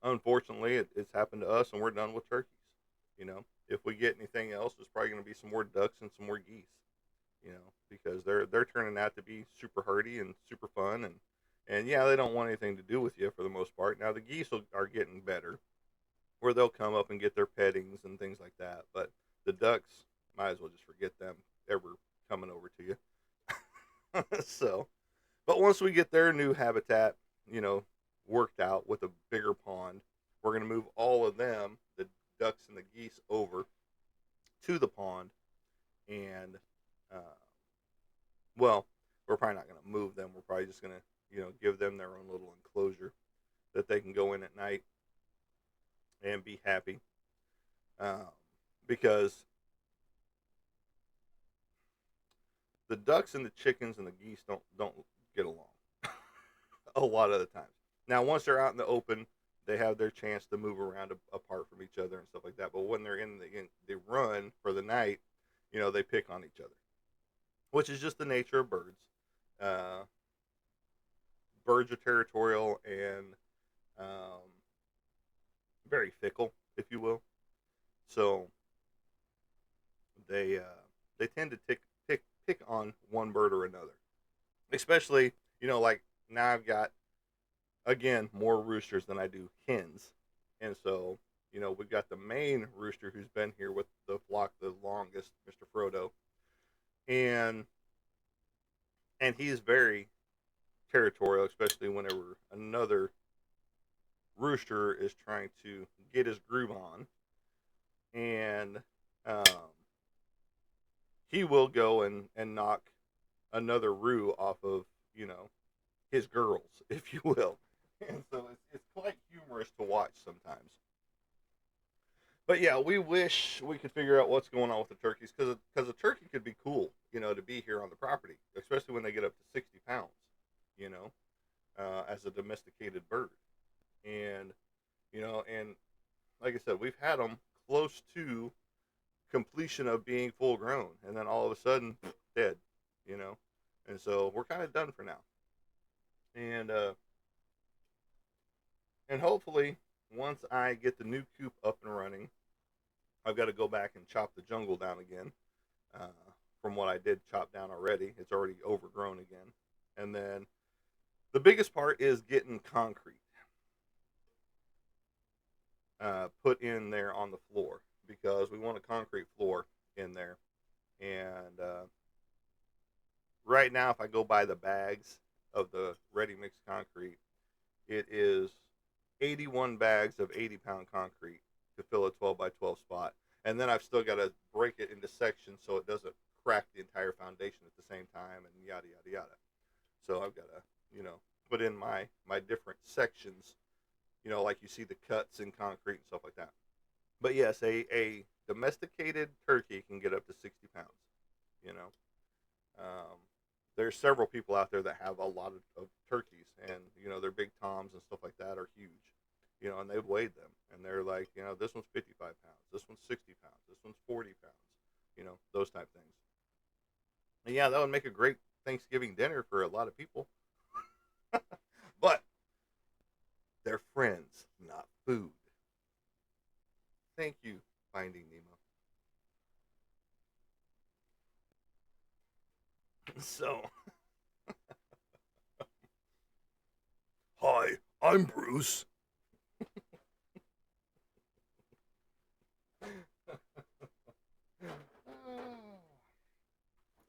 unfortunately, it's happened to us, and we're done with turkeys. If we get anything else, it's probably going to be some more ducks and some more geese. Because they're turning out to be super hardy and super fun, and yeah, they don't want anything to do with you for the most part. Now the geese are getting better, where they'll come up and get their pettings and things like that. But the ducks, might as well just forget them ever coming over to you. So, but once we get their new habitat, you know, worked out with a bigger pond, we're going to move all of them, ducks and the geese over to the pond, and uh, well, we're probably not going to move them. We're probably just going to, give them their own little enclosure that they can go in at night and be happy. Um, because the ducks and the chickens and the geese don't get along a lot of the times. Now, once they're out in the open, they have their chance to move around apart from each other and stuff like that. But when they're in the run for the night, they pick on each other, which is just the nature of birds. Uh, Birds are territorial and um, very fickle, if you will. So they they tend to pick on one bird or another. Especially, like now I've got again more roosters than I do hens, and so we've got the main rooster who's been here with the flock the longest, Mr. Frodo, and he's very territorial, especially whenever another rooster is trying to get his groove on, and um, he will go and knock another roo off of his girls, if you will, and so it's quite humorous to watch sometimes. But yeah, we wish we could figure out what's going on with the turkeys because a turkey could be cool, to be here on the property, especially when they get up to 60 pounds, you know, as a domesticated bird, and and like I said, we've had them close to completion of being full grown, and then all of a sudden, dead, you know, and so we're kind of done for now, and hopefully once I get the new coop up and running, I've got to go back and chop the jungle down again. Uh, from what I did chop down already, it's already overgrown again. And then the biggest part is getting concrete put in there on the floor because we want a concrete floor in there. And right now, if I go buy the bags of the ready mixed concrete, it is 81 bags of 80-pound concrete to fill a 12 by 12 spot. And then I've still got to break it into sections so it doesn't crack the entire foundation at the same time and yada, yada, yada. So I've got to, put in my different sections, like you see the cuts in concrete and stuff like that. But yes, a domesticated turkey can get up to 60 pounds, you know. Um, there's several people out there that have a lot of turkeys, and their big toms and stuff like that are huge, and they've weighed them, and they're like, this one's 55 pounds, this one's 60 pounds, this one's 40 pounds, those type things. And yeah, that would make a great Thanksgiving dinner for a lot of people, but they're friends, not food. Thank you, Finding Nemo. So, hi, I'm Bruce.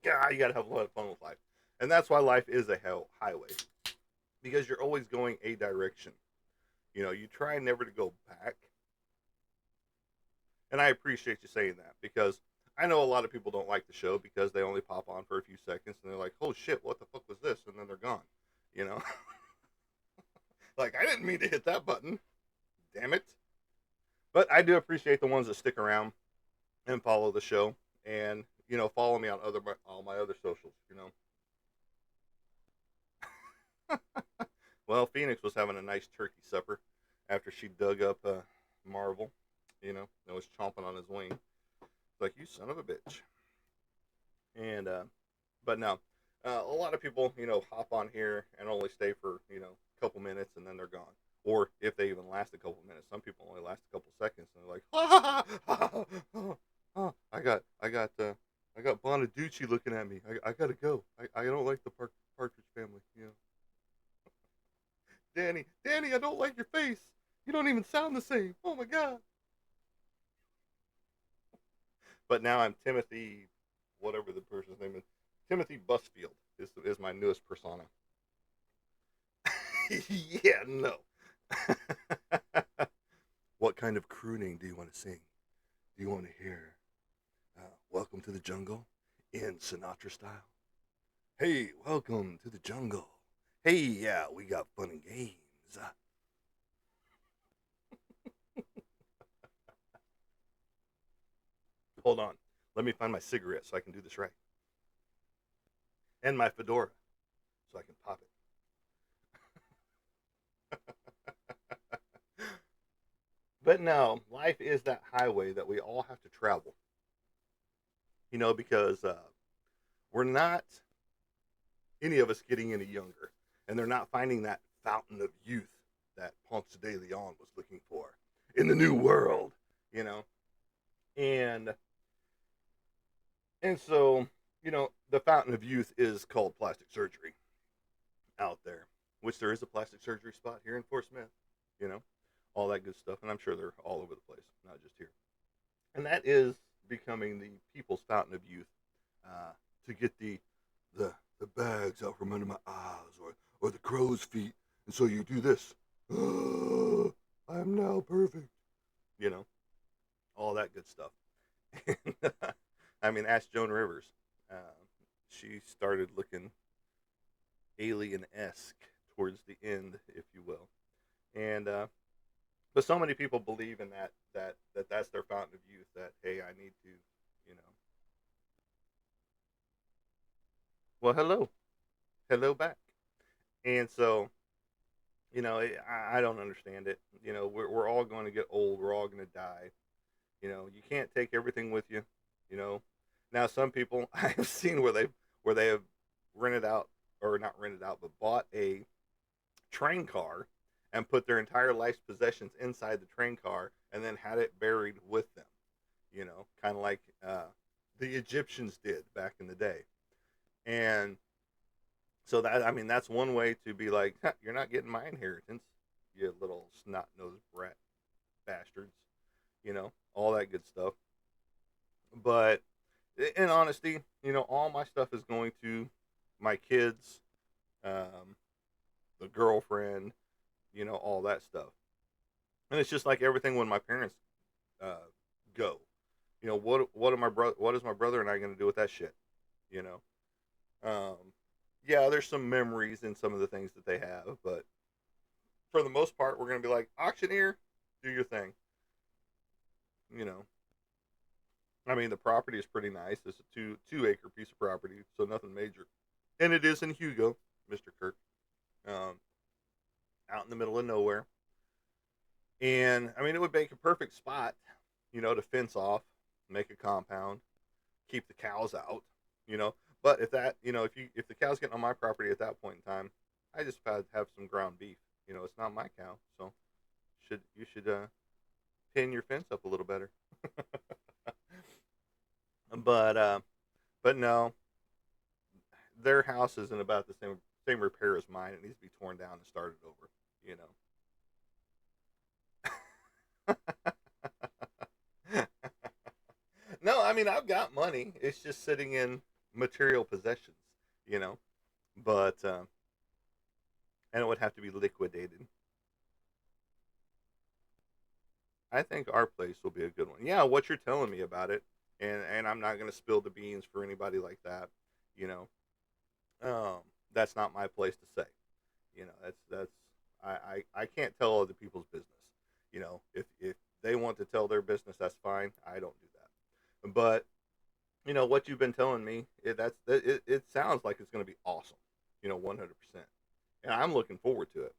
Yeah, you gotta have a lot of fun with life, and that's why life is a hell highway because you're always going a direction. You try never to go back, and I appreciate you saying that because I know a lot of people don't like the show because they only pop on for a few seconds and they're like, "Oh shit, what the fuck was this?" and then they're gone. You know, like I didn't mean to hit that button. Damn it! But I do appreciate the ones that stick around and follow the show, and follow me on all my other socials. Well, Phoenix was having a nice turkey supper after she dug up Marvel, and was chomping on his wing. Like, you son of a bitch. And but no, a lot of people hop on here and only stay for a couple minutes and then they're gone. Or if they even last a couple minutes, some people only last a couple seconds and they're like, I got Bonaducci looking at me. I gotta go. I don't like the Partridge Family. Danny, I don't like your face. You don't even sound the same. Oh my god. But now I'm Timothy, whatever the person's name is. Timothy Busfield is my newest persona. Yeah, no. What kind of crooning do you want to sing? Do you want to hear Welcome to the Jungle in Sinatra style? Hey, welcome to the jungle. Hey, yeah, we got fun and games. Hold on. Let me find my cigarette so I can do this right. And my fedora so I can pop it. But no, life is that highway that we all have to travel. Because we're not, any of us, getting any younger. And they're not finding that fountain of youth that Ponce de Leon was looking for in the new world, you know? And so, the fountain of youth is called plastic surgery out there, which there is a plastic surgery spot here in Fort Smith, you know, all that good stuff. And I'm sure they're all over the place, not just here. And that is becoming the people's fountain of youth, to get the bags out from under my eyes, or the crow's feet. And so you do this. "Ah, I'm now perfect. You know, all that good stuff. I mean, ask Joan Rivers. She started looking alien-esque towards the end, if you will. And but so many people believe in that's their fountain of youth. That, hey, I need to, you know. Well, hello back. And so, I don't understand it. We're all going to get old. We're all going to die. You can't take everything with you. You know, now some people I have seen where they have rented out, or not rented out, but bought a train car and put their entire life's possessions inside the train car and then had it buried with them. Kind of like the Egyptians did back in the day. And so that, I mean, that's one way to be like, you're not getting my inheritance, you little snot nosed brat bastards. All that good stuff. But in honesty, all my stuff is going to my kids, um, the girlfriend, all that stuff. And it's just like everything when my parents uh, go. What is my brother and I going to do with that shit? You know, um, yeah, there's some memories in some of the things that they have, but for the most part, we're going to be like, auctioneer, do your thing. You know, I mean, the property is pretty nice. It's a two acre piece of property, so nothing major, and it is in Hugo, Mister Kirk, um, out in the middle of nowhere. And I mean, it would make a perfect spot, to fence off, make a compound, keep the cows out, you know. But if the cow's getting on my property at that point in time, I just have some ground beef. It's not my cow, so you should pin your fence up a little better. but but no, their house isn't about the same repair as mine. It needs to be torn down and started over. You know. No, I mean, I've got money. It's just sitting in material possessions. You know, but and it would have to be liquidated. I think our place will be a good one. Yeah, what you're telling me about it, and I'm not going to spill the beans for anybody like that. You know, that's not my place to say. That's I can't tell other people's business. If they want to tell their business, that's fine. I don't do that. But what you've been telling me, it sounds like it's going to be awesome. 100%, and I'm looking forward to it.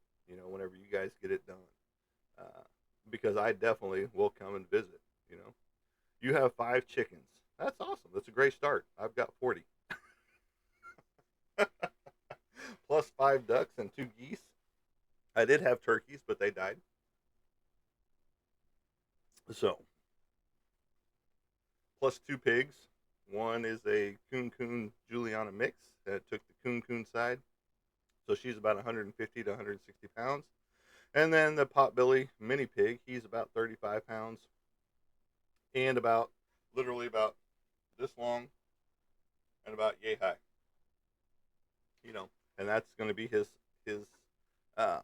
Whenever you guys get it done, uh, because I definitely will come and visit. You have 5 chickens. That's awesome. That's a great start. I've got 40. Plus 5 ducks and 2 geese. I did have turkeys, but they died. So, plus 2 pigs. One is a Coon Coon Juliana mix that took the Coon Coon side. So she's about 150 to 160 pounds. And then the potbelly mini pig, he's about 35 pounds and literally about this long and about yay high. You know, and that's going to be his uh,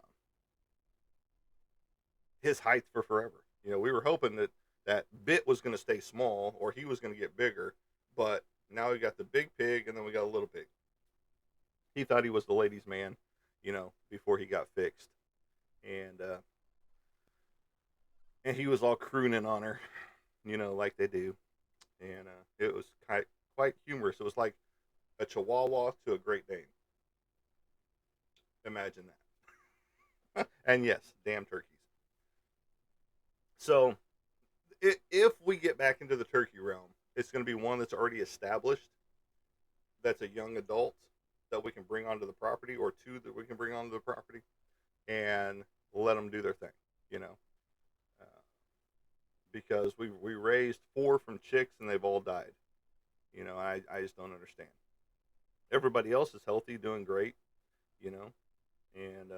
his height for forever. We were hoping that that bit was going to stay small or he was going to get bigger, but now we got the big pig and then we got a little pig. He thought he was the ladies' man, before he got fixed, and he was all crooning on her, like they do, and it was quite humorous. It was like a Chihuahua to a Great Dane. Imagine that. And yes, damn turkeys. So if we get back into the turkey realm, it's going to be one that's already established, that's a young adult that we can bring onto the property, or two that we can bring onto the property, and let them do their thing, you know. Uh, because we raised four from chicks and they've all died. I just don't understand. Everybody else is healthy, doing great, you know, and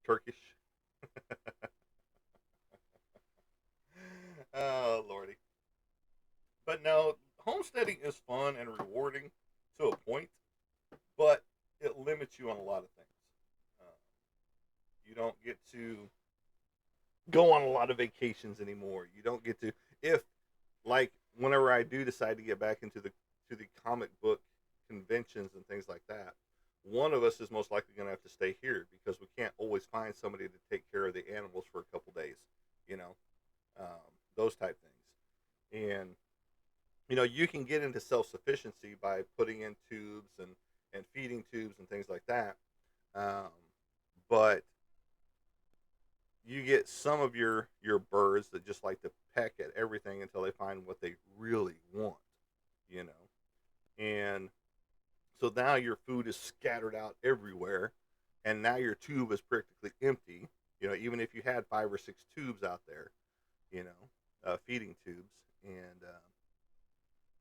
Turkish. Oh lordy. But no, homesteading is fun and rewarding to a point, but it limits you on a lot of things. Uh, you don't get to go on a lot of vacations anymore. You don't get to, if like whenever I do decide to get back into the comic book conventions and things like that, one of us is most likely going to have to stay here because we can't always find somebody to take care of the animals for a couple days, you know, those type things. And you can get into self sufficiency by putting in tubes and feeding tubes and things like that. Um, but you get some of your birds that just like to peck at everything until they find what they really want, you know. And so now your food is scattered out everywhere, and now your tube is practically empty. Even if you had five or six tubes out there, feeding tubes, and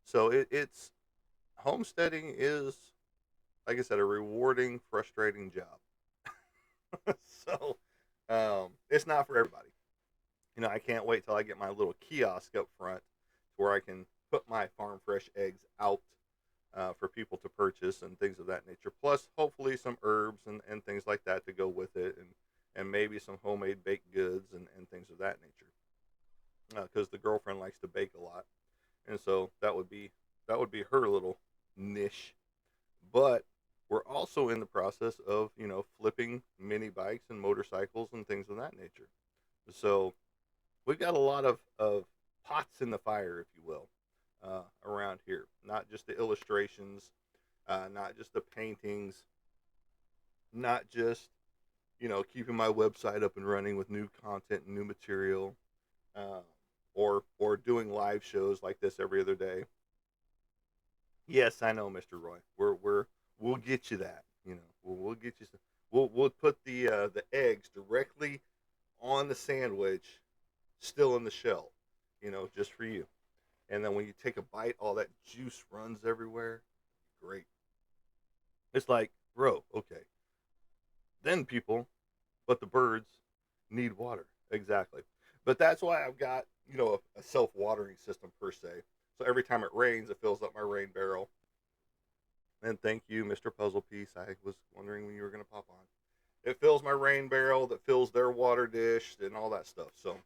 so it's homesteading is, like I said, a rewarding, frustrating job. So it's not for everybody. I can't wait till I get my little kiosk up front where I can put my farm fresh eggs out for people to purchase and things of that nature. Plus, hopefully, some herbs and things like that to go with it, and maybe some homemade baked goods and things of that nature. Because the girlfriend likes to bake a lot, and so that would be her little niche. But we're also in the process of flipping mini bikes and motorcycles and things of that nature. So we've got a lot of pots in the fire, if you will, around here. Not just the illustrations, not just the paintings, not just keeping my website up and running with new content and new material, uh, or doing live shows like this every other day. Yes, I know, Mr. Roy. We'll get you that. We'll get you some. We'll put the eggs directly on the sandwich, still in the shell, just for you. And then when you take a bite, all that juice runs everywhere. Great. It's like, bro, okay. Then people, but the birds need water. Exactly. But that's why I've got, a self watering system per se. So every time it rains, it fills up my rain barrel. And thank you, Mr. Puzzle Piece. I was wondering when you were going to pop on. It fills my rain barrel that fills their water dish and all that stuff. So,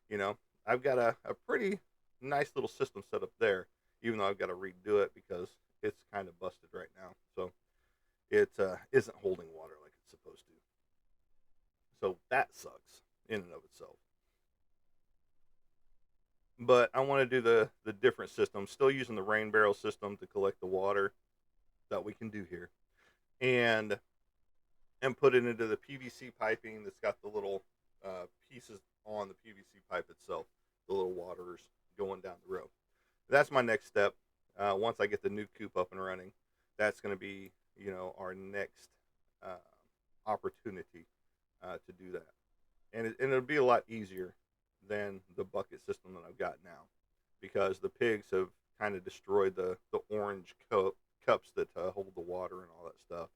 you know, I've got a pretty nice little system set up there, even though I've got to redo it because it's kind of busted right now. So it isn't holding water like it's supposed to. So that sucks in and of itself. But I want to do the different system, still using the rain barrel system to collect the water that we can do here, and put it into the PVC piping that's got the little pieces on the PVC pipe itself, the little waters going down the row. That's my next step. Once I get the new coop up and running, that's going to be our next uh, opportunity to do that, and it'll be a lot easier than the bucket system that I've got now, because the pigs have kind of destroyed the orange cups that hold the water and all that stuff,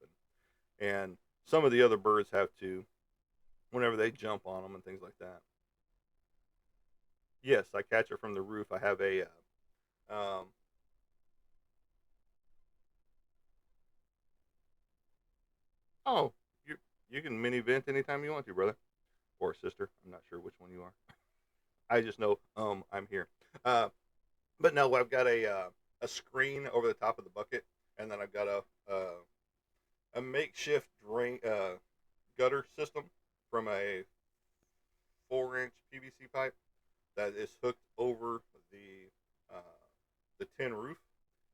and some of the other birds have to whenever they jump on them and things like that. Yes, I catch it from the roof. I have a oh, you can mini vent anytime you want to, brother or sister. I'm not sure which one you are. I just know I'm here. Uh, but no, I've got a screen over the top of the bucket, and then I've got a makeshift drain gutter system from a 4-inch PVC pipe that is hooked over uh, the tin roof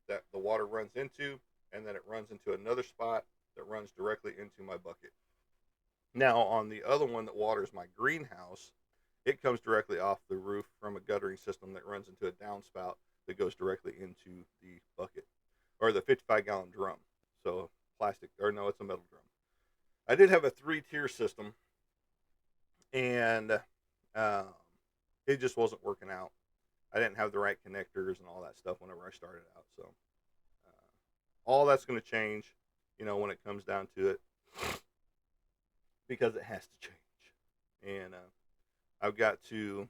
that the water runs into, and then it runs into another spot that runs directly into my bucket. Now, on the other one that waters my greenhouse, it comes directly off the roof from a guttering system that runs into a downspout that goes directly into the bucket or the 55-gallon drum. So plastic, or no, it's a metal drum. I did have a 3-tier system, and um, it just wasn't working out. I didn't have the right connectors and all that stuff whenever I started out. So all that's going to change, when it comes down to it, because it has to change. And I've got to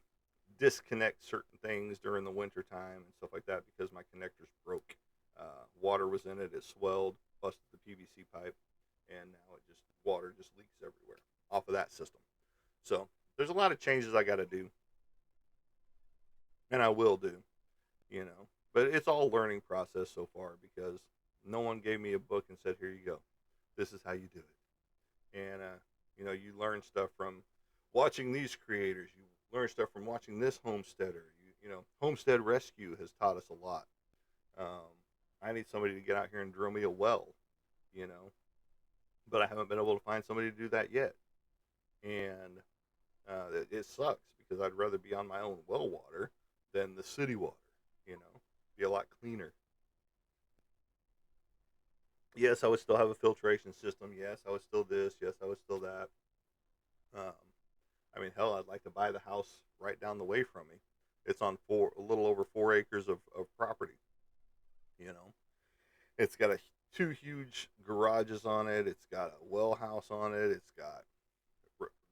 disconnect certain things during the winter time and stuff like that because my connectors broke. Water was in it, it swelled, busted the PVC pipe, and now water just leaks everywhere off of that system. So there's a lot of changes I got to do, and I will do, you know. But it's all learning process so far because no one gave me a book and said, "Here you go, this is how you do it." And you learn stuff from watching these creators. You learn stuff from watching this homesteader. Homestead Rescue has taught us a lot. Um, I need somebody to get out here and drill me a well, you know, but I haven't been able to find somebody to do that yet. And it sucks because I'd rather be on my own well water than the city water, be a lot cleaner. Yes, I would still have a filtration system. Yes, I would still this. Yes, I would still that. Um, I mean, hell, I'd like to buy the house right down the way from me. It's on a little over 4 acres of property. You know, it's got two huge garages on it. It's got a well house on it. It's got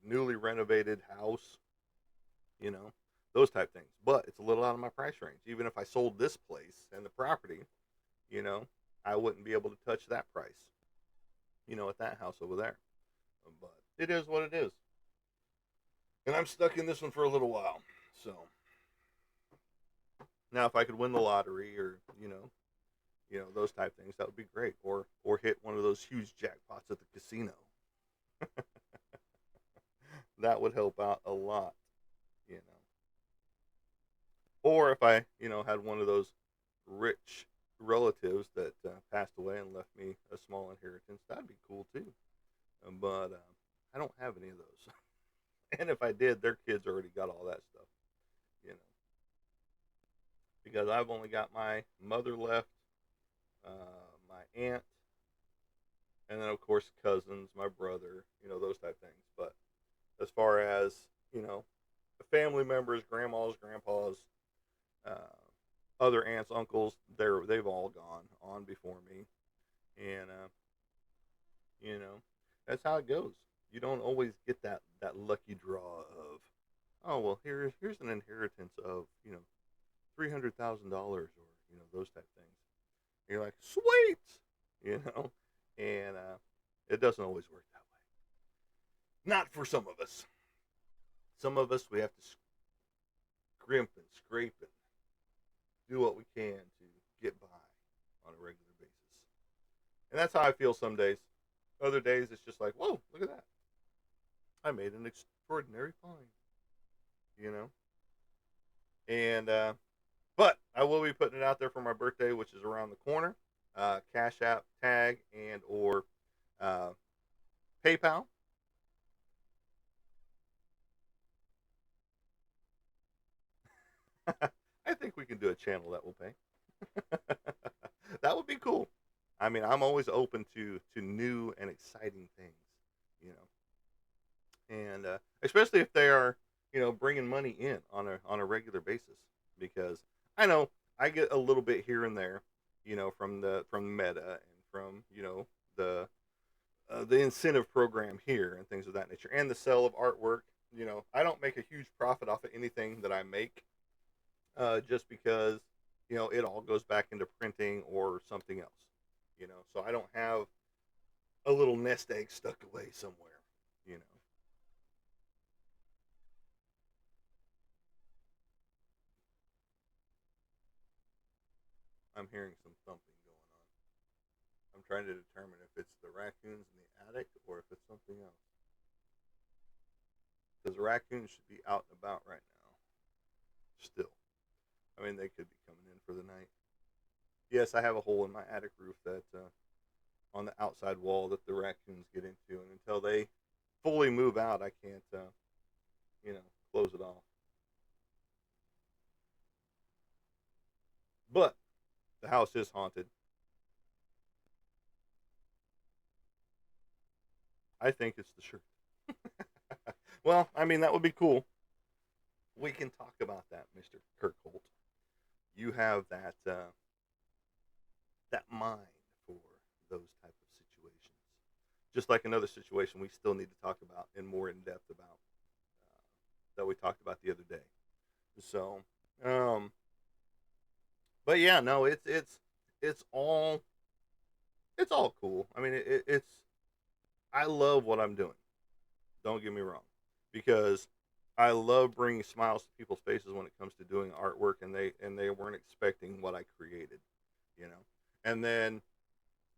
newly renovated house. You know, those type things. But it's a little out of my price range. Even if I sold this place and the property, you know, I wouldn't be able to touch that price. At that house over there. But it is what it is. And I'm stuck in this one for a little while. So now, if I could win the lottery or those type things, that would be great. Or hit one of those huge jackpots at the casino. That would help out a lot. You know. Or if I had one of those rich relatives that passed away and left me a small inheritance, that'd be cool too. But I don't have any of those. And if I did, their kids already got all that stuff. You know. Because I've only got my mother left, my aunt, and then of course cousins, my brother, those type things. But as far as the family members, grandmas, grandpas, uh, other aunts, uncles, they've all gone on before me, and you know that's how it goes. You don't always get that lucky draw of, oh well, here's an inheritance of $300,000 or those type things. And you're like, sweet, you know, and it doesn't always work that way. Not for some of us. Some of us we have to scrimp and scrape and do what we can to get by on a regular basis. And that's how I feel some days. Other days it's just like, whoa, look at that. I made an extraordinary find, you know. And but I will be putting it out there for my birthday, which is around the corner. Cash App, Tag, and or uh, PayPal. I think we can do a channel that will pay. That would be cool. I mean, I'm always open to new and exciting things, you and especially if they are, bringing money in on a regular basis. Because I know I get a little bit here and there, from Meta and from the incentive program here and things of that nature, and the sale of artwork. I don't make a huge profit off of anything that I make, just because it all goes back into printing or something else. So I don't have a little nest egg stuck away somewhere. You know, I'm hearing some thumping going on. I'm trying to determine if it's the raccoons in the attic or if it's something else. Because the raccoons should be out and about right now. Still. I mean, they could be coming in for the night. Yes, I have a hole in my attic roof that on the outside wall that the raccoons get into, and until they fully move out, I can't, you know, close it off. But the house is haunted. I think it's the shirt. Well, I mean, that would be cool. We can talk about that, Mister Kirk Holt. You have that mind for those type of situations. Just like another situation we still need to talk about in more in depth about that we talked about the other day. So, um, but yeah, no, it's all it's all cool. I mean, it's I love what I'm doing. Don't get me wrong, because I love bringing smiles to people's faces when it comes to doing artwork, and they weren't expecting what I created, you know. And then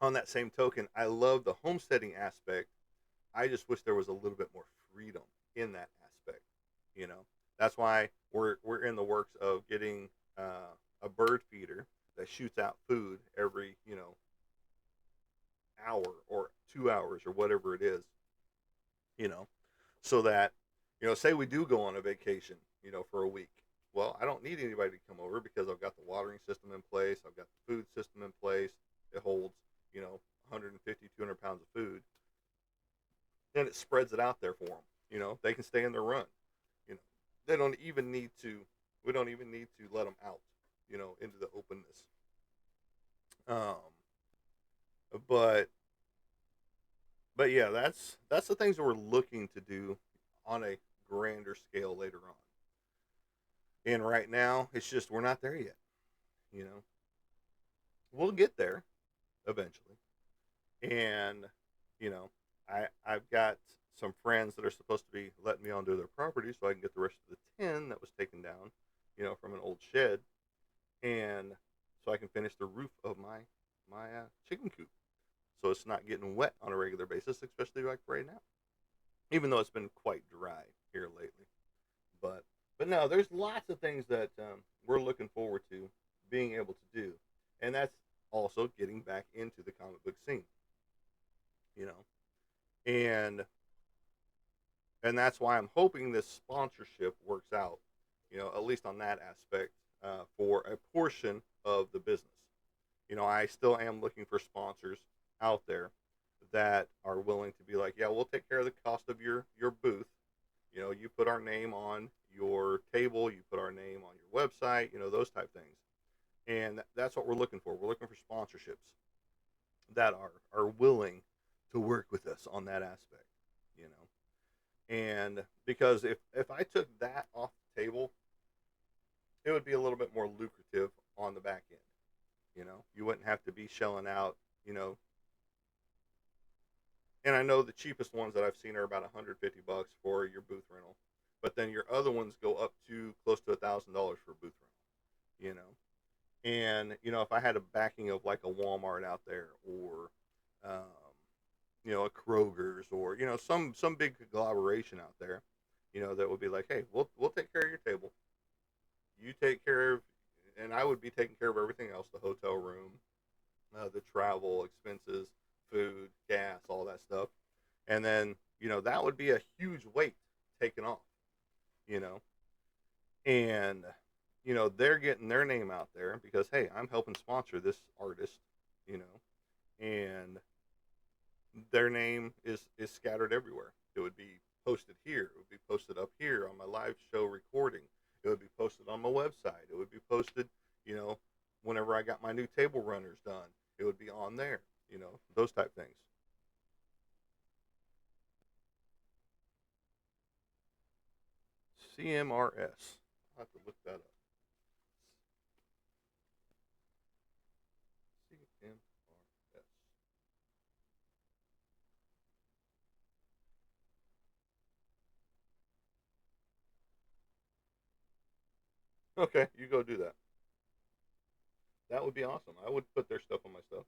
on that same token, I love the homesteading aspect. I just wish there was a little bit more freedom in that aspect, you know. That's why we're in the works of getting a bird feeder that shoots out food every hour or 2 hours or whatever it is, you know, so that say we do go on a vacation, for a week. Well, I don't need anybody to come over because I've got the watering system in place. I've got the food system in place. It holds 150, 200 pounds of food. Then it spreads it out there for them. They can stay in their run. You know, they don't even need to. We don't even need to let them out. Into the openness. Um, but but yeah, that's the things that we're looking to do on a grander scale later on. And right now, it's just we're not there yet. You know, we'll get there eventually. And you know, I've got some friends that are supposed to be letting me onto their property so I can get the rest of the tin that was taken down, from an old shed, and so I can finish the roof of my chicken coop, so it's not getting wet on a regular basis, especially like right now. Even though it's been quite dry here lately, but no, there's lots of things that we're looking forward to being able to do, and that's also getting back into the comic book scene, you know, and that's why I'm hoping this sponsorship works out, at least on that aspect, for a portion of the business. I still am looking for sponsors out there that are willing to be like, yeah, we'll take care of the cost of your booth. You put our name on your table, you put our name on your website, those type things. And that's what we're looking for. We're looking for sponsorships that are willing to work with us on that aspect, you know. And because if I took that off the table, it would be a little bit more lucrative on the back end. You wouldn't have to be shelling out, you know. And I know the cheapest ones that I've seen are about 150 bucks for your booth rental, but then your other ones go up to close to $1,000 for a booth rental. And if I had a backing of like a Walmart out there, or um, a Kroger's, or some big collaboration out there, that would be like, hey, we'll take care of your table, you take care of, and I would be taking care of everything else, the hotel room, the travel expenses, food, gas, all that stuff. And then, that would be a huge weight taken off, you know, and, they're getting their name out there because, hey, I'm helping sponsor this artist, you know, and their name is scattered everywhere. It would be posted here. It would be posted up here on my live show recording. It would be posted on my website. It would be posted, you know, whenever I got my new table runners done. It would be on there, those type things. CMRS. I'll have to look that up. CMRS. Okay, you go do that. That would be awesome. I would put their stuff on my stuff.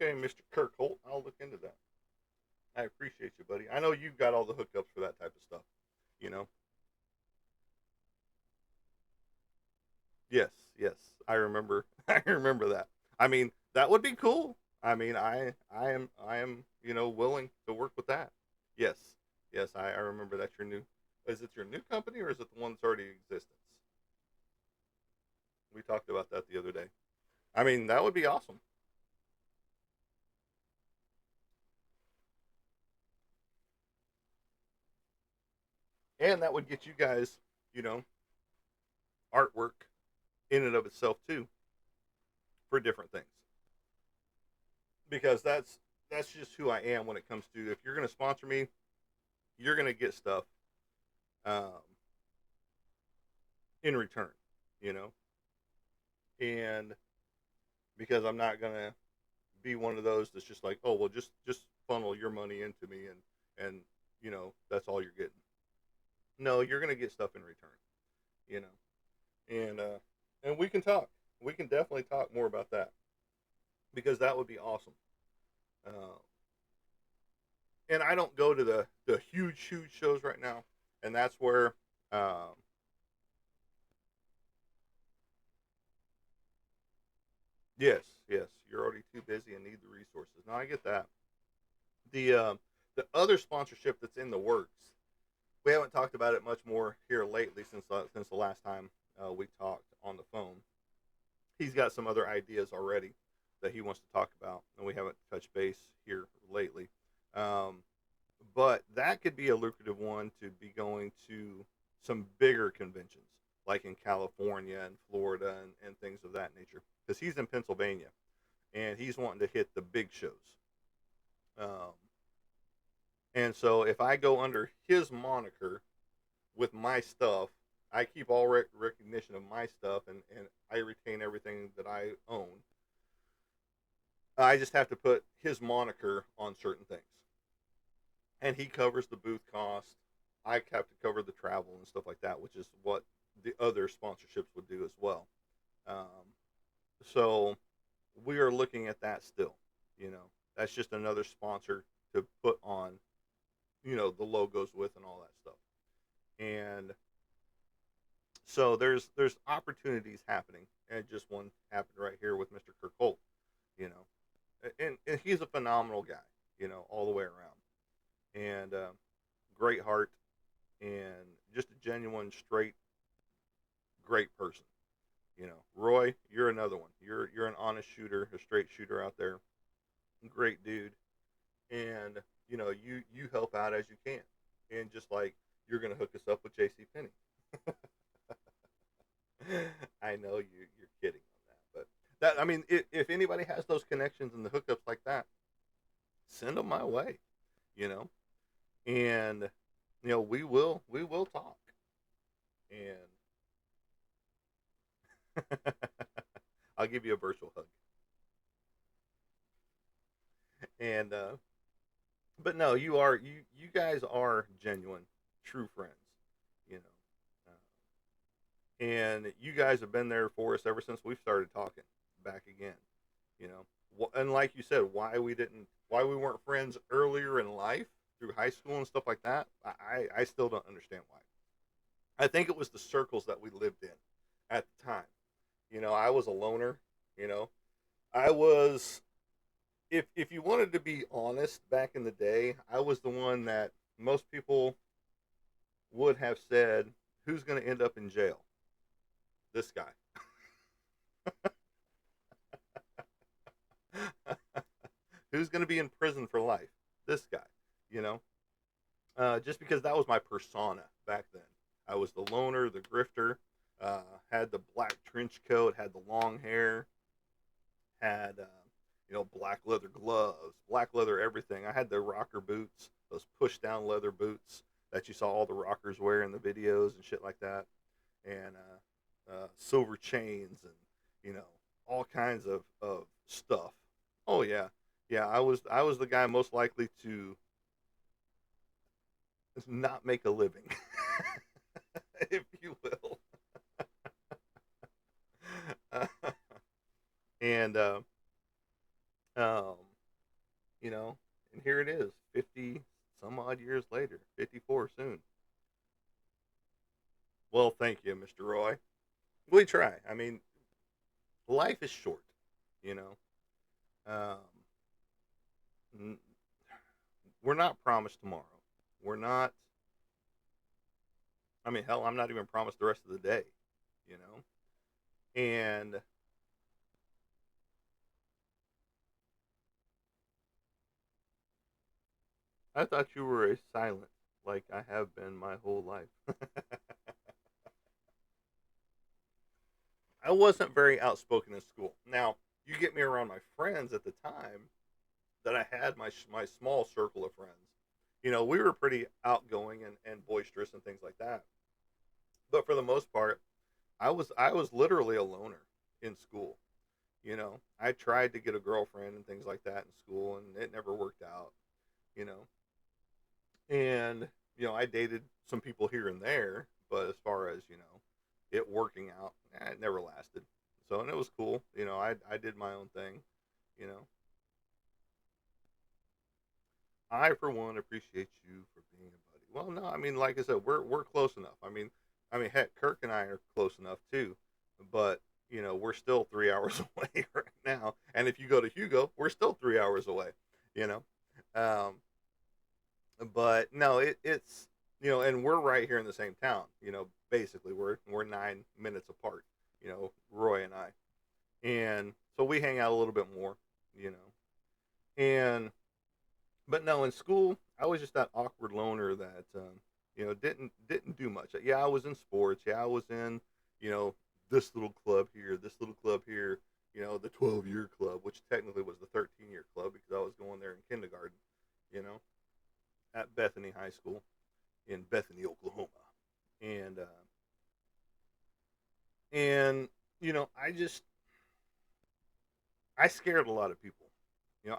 Okay, Mr. Kirk Holt, I'll look into that. I appreciate you, buddy. I know you've got all the hookups for that type of stuff. You know. Yes, yes. I remember. I remember that. I mean, that would be cool. I mean, I am willing to work with that. Yes, yes. I remember that's your new. Is it your new company or is it the one that's already in existence? We talked about that the other day. I mean, that would be awesome. And that would get you guys, you know, artwork in and of itself too for different things. Because that's just who I am when it comes to, if you're going to sponsor me, you're going to get stuff um, in return, you know, and because I'm not going to be one of those that's just like, oh well, just funnel your money into me and that's all you're getting. No, you're going to get stuff in return, you know, and we can talk. We can definitely talk more about that because that would be awesome. Uh, and I don't go to the huge shows right now, and that's where um, yes, yes, you're already too busy and need the resources. Now I get that. The other sponsorship that's in the works, we haven't talked about it much more here lately since the last time we talked on the phone. He's got some other ideas already that he wants to talk about, and we haven't touched base here lately. Um, but that could be a lucrative one to be going to some bigger conventions, like in California and Florida and things of that nature, because he's in Pennsylvania and he's wanting to hit the big shows. Um, and so if I go under his moniker with my stuff, I keep all recognition of my stuff and I retain everything that I own. I just have to put his moniker on certain things. And he covers the booth cost. I have to cover the travel and stuff like that, which is what the other sponsorships would do as well. Um, so we are looking at that still. You know, that's just another sponsor to put on, the logos with and all that stuff. And so there's opportunities happening, and just one happened right here with Mr. Kirk Holt. You know, and he's a phenomenal guy. All the way around, and great heart, and just a genuine, straight, great person. Roy, you're another one. You're an honest shooter, a straight shooter out there. Great dude, and you help out as you can, and just like you're gonna hook us up with J.C. Penney. I know you're kidding on that, but that I mean, if anybody has those connections and the hookups like that, send them my way. You know, and we will talk, and I'll give you a virtual hug. And but no, you guys are genuine, true friends. You know, and you guys have been there for us ever since we've started talking back again. You know, and like you said, why we weren't friends earlier in life through high school and stuff like that. I still don't understand why. I think it was the circles that we lived in at the time. I was a loner. You know, I was. If you wanted to be honest, back in the day, I was the one that most people would have said, "Who's going to end up in jail? This guy." Who's going to be in prison for life? This guy. You know, just because that was my persona back then. I was the loner, the grifter, had the black trench coat, had the long hair, had black leather gloves, black leather everything. I had the rocker boots, those push down leather boots that you saw all the rockers wear in the videos and shit like that, and silver chains and all kinds of stuff. Oh yeah, Yeah, I was the guy most likely to not make a living, if you will. Uh, and um, you know, and here it is, 50 some odd years later, 54 soon. Well, thank you, Mr. Roy. We try. I mean, life is short, you know. Um, we're not promised tomorrow. We're not. I mean, hell, I'm not even promised the rest of the day, you know. And I thought you were a silent, like I have been my whole life. I wasn't very outspoken in school. Now, you get me around my friends at the time that I had my small circle of friends. You know, we were pretty outgoing and boisterous and things like that. But for the most part, I was literally a loner in school. You know, I tried to get a girlfriend and things like that in school, and it never worked out. You know, and I dated some people here and there, but as far as it working out, it never lasted. So, and it was cool. I did my own thing. You know, I for one appreciate you for being a buddy. Well, no, I mean, like I said, we're close enough. I mean, heck, Kirk and I are close enough too, but we're still 3 hours away right now. And if you go to Hugo, we're still 3 hours away. You know, um, but no, it's and we're right here in the same town. Basically, we're 9 minutes apart. Roy and I, and so we hang out a little bit more. You know, and but no, in school, I was just that awkward loner that didn't do much. Yeah, I was in sports. Yeah, I was in you know this little club here, this little club here. The 12-year club, which technically was the 13-year club because I was going there in kindergarten. You know, at Bethany High School in Bethany, Oklahoma, and I scared a lot of people.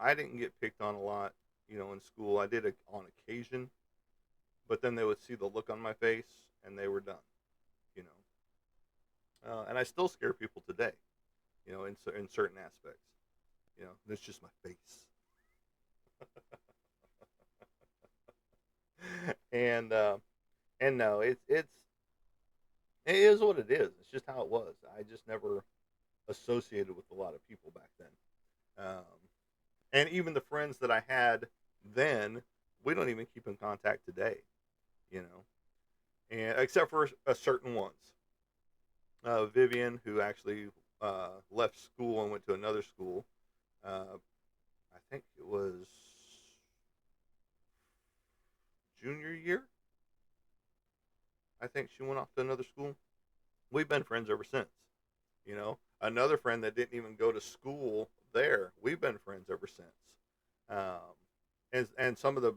I didn't get picked on a lot. In school, I did it on occasion, but then they would see the look on my face and they were done. You and I still scare people today. In certain aspects. That's just my face. and and no, it is what it is. It's just how it was. I just never associated with a lot of people back then. And even the friends that I had then, we don't even keep in contact today. You know, and except for certain ones. Vivian, who actually left school and went to another school. I think it was junior year. I think she went off to another school. We've been friends ever since. Another friend that didn't even go to school there. We've been friends ever since. Um, and some of the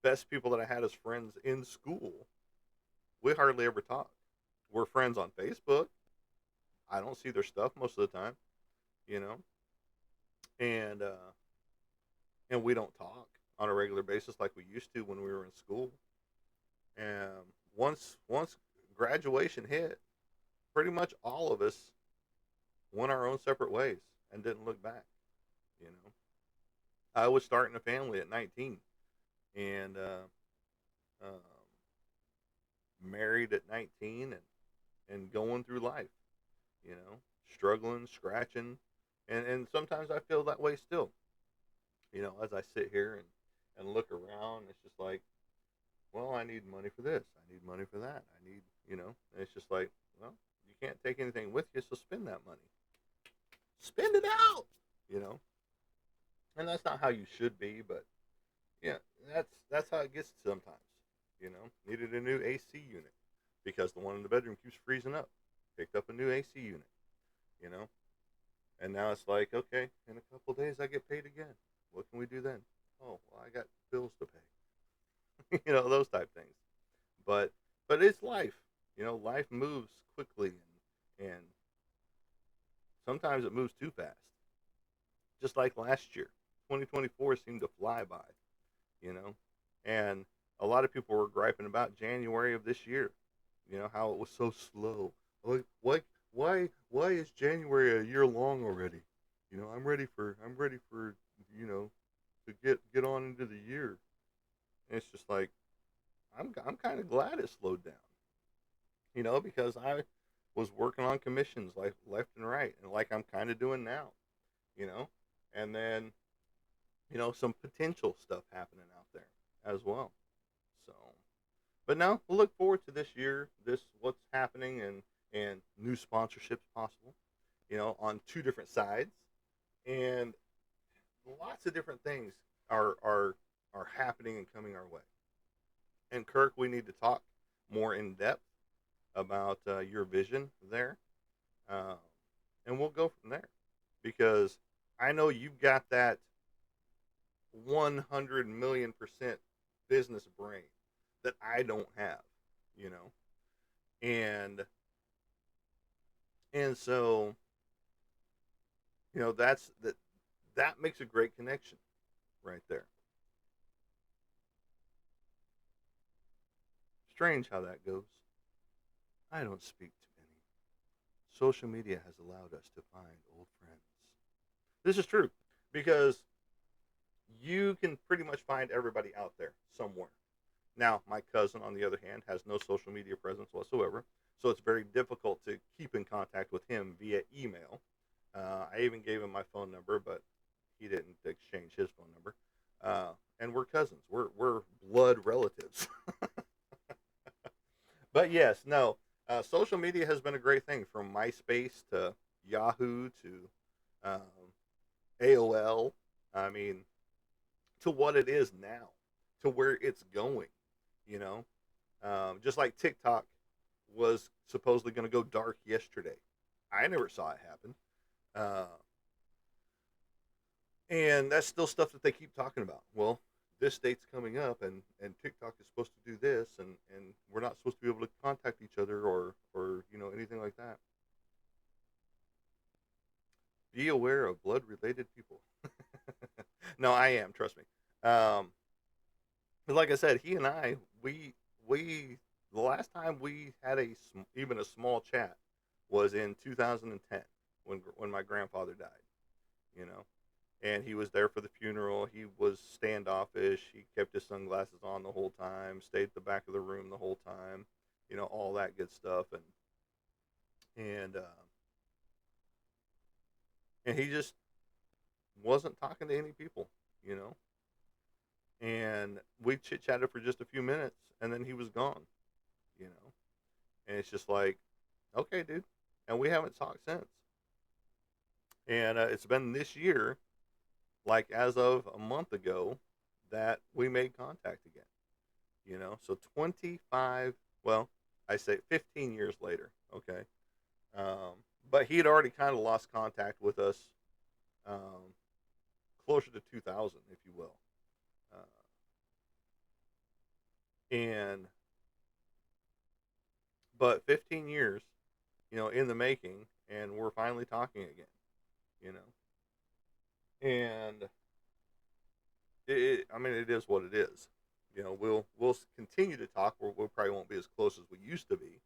best people that I had as friends in school, we hardly ever talk. We're friends on Facebook. I don't see their stuff most of the time, you know, and we don't talk on a regular basis like we used to when we were in school. And once graduation hit, pretty much all of us went our own separate ways and didn't look back. You know, I was starting a family at 19 and um, married at 19 and going through life. Struggling, scratching, and sometimes I feel that way still. As I sit here and look around, it's just like, well, I need money for this, I need money for that, I need, and it's just like, well, you can't take anything with you, so spend that money, spend it out, you know, and that's not how you should be, but yeah, that's how it gets sometimes. Needed a new AC unit because the one in the bedroom keeps freezing up. Picked up a new AC unit, you know, and now it's like, okay, in a couple of days I get paid again. What can we do then? Oh, well, I got bills to pay. Those type things. But it's life. Life moves quickly and sometimes it moves too fast. just like last year. 2024 seemed to fly by, you know, and a lot of people were griping about January of this year, how it was so slow. Like, why is January a year long already? I'm ready for, to get on into the year. And it's just like, I'm kind of glad it slowed down, because I was working on commissions like left and right, and like I'm kind of doing now, you know, and then some potential stuff happening out there as well. So, but no, we'll look forward to this year, this what's happening, and new sponsorships possible, on two different sides, and lots of different things are happening and coming our way. And Kirk, we need to talk more in depth about your vision there, uh, and we'll go from there because I know you've got that 100 million% business brain that I don't have, you know, and so that makes a great connection right there. Strange how that goes. I don't speak to many. Social media has allowed us to find old friends. This is true because you can pretty much find everybody out there somewhere. Now, my cousin, on the other hand, has no social media presence whatsoever, so it's very difficult to keep in contact with him via email. I even gave him my phone number, but he didn't exchange his phone number. And we're cousins. We're blood relatives. But yes, no. Social media has been a great thing, from MySpace to Yahoo to um, AOL. I mean, to what it is now, to where it's going. You know, just like TikTok was supposedly going to go dark yesterday. I never saw it happen. Uh, and that's still stuff that they keep talking about. Well, this date's coming up, and TikTok is supposed to do this, and we're not supposed to be able to contact each other or anything like that. Be aware of blood related people. No, I am. Trust me. Um, but like I said, he and I, we the last time we had even a small chat was in 2010 when my grandfather died. You know, and he was there for the funeral. He was standoffish. He kept his sunglasses on the whole time. Stayed at the back of the room the whole time. All that good stuff. And he just wasn't talking to any people. You know, and we chit chatted for just a few minutes, and then he was gone. You know, and it's just like, okay, dude, and we haven't talked since. And it's been this year, like as of a month ago, that we made contact again. So 25, well, I say 15 years later. Okay. Um, but he had already kind of lost contact with us, um, closer to 2000, if you will. Uh, and but 15 years, in the making, and we're finally talking again. You know, and I mean, it is what it is. We'll continue to talk. We probably won't be as close as we used to be,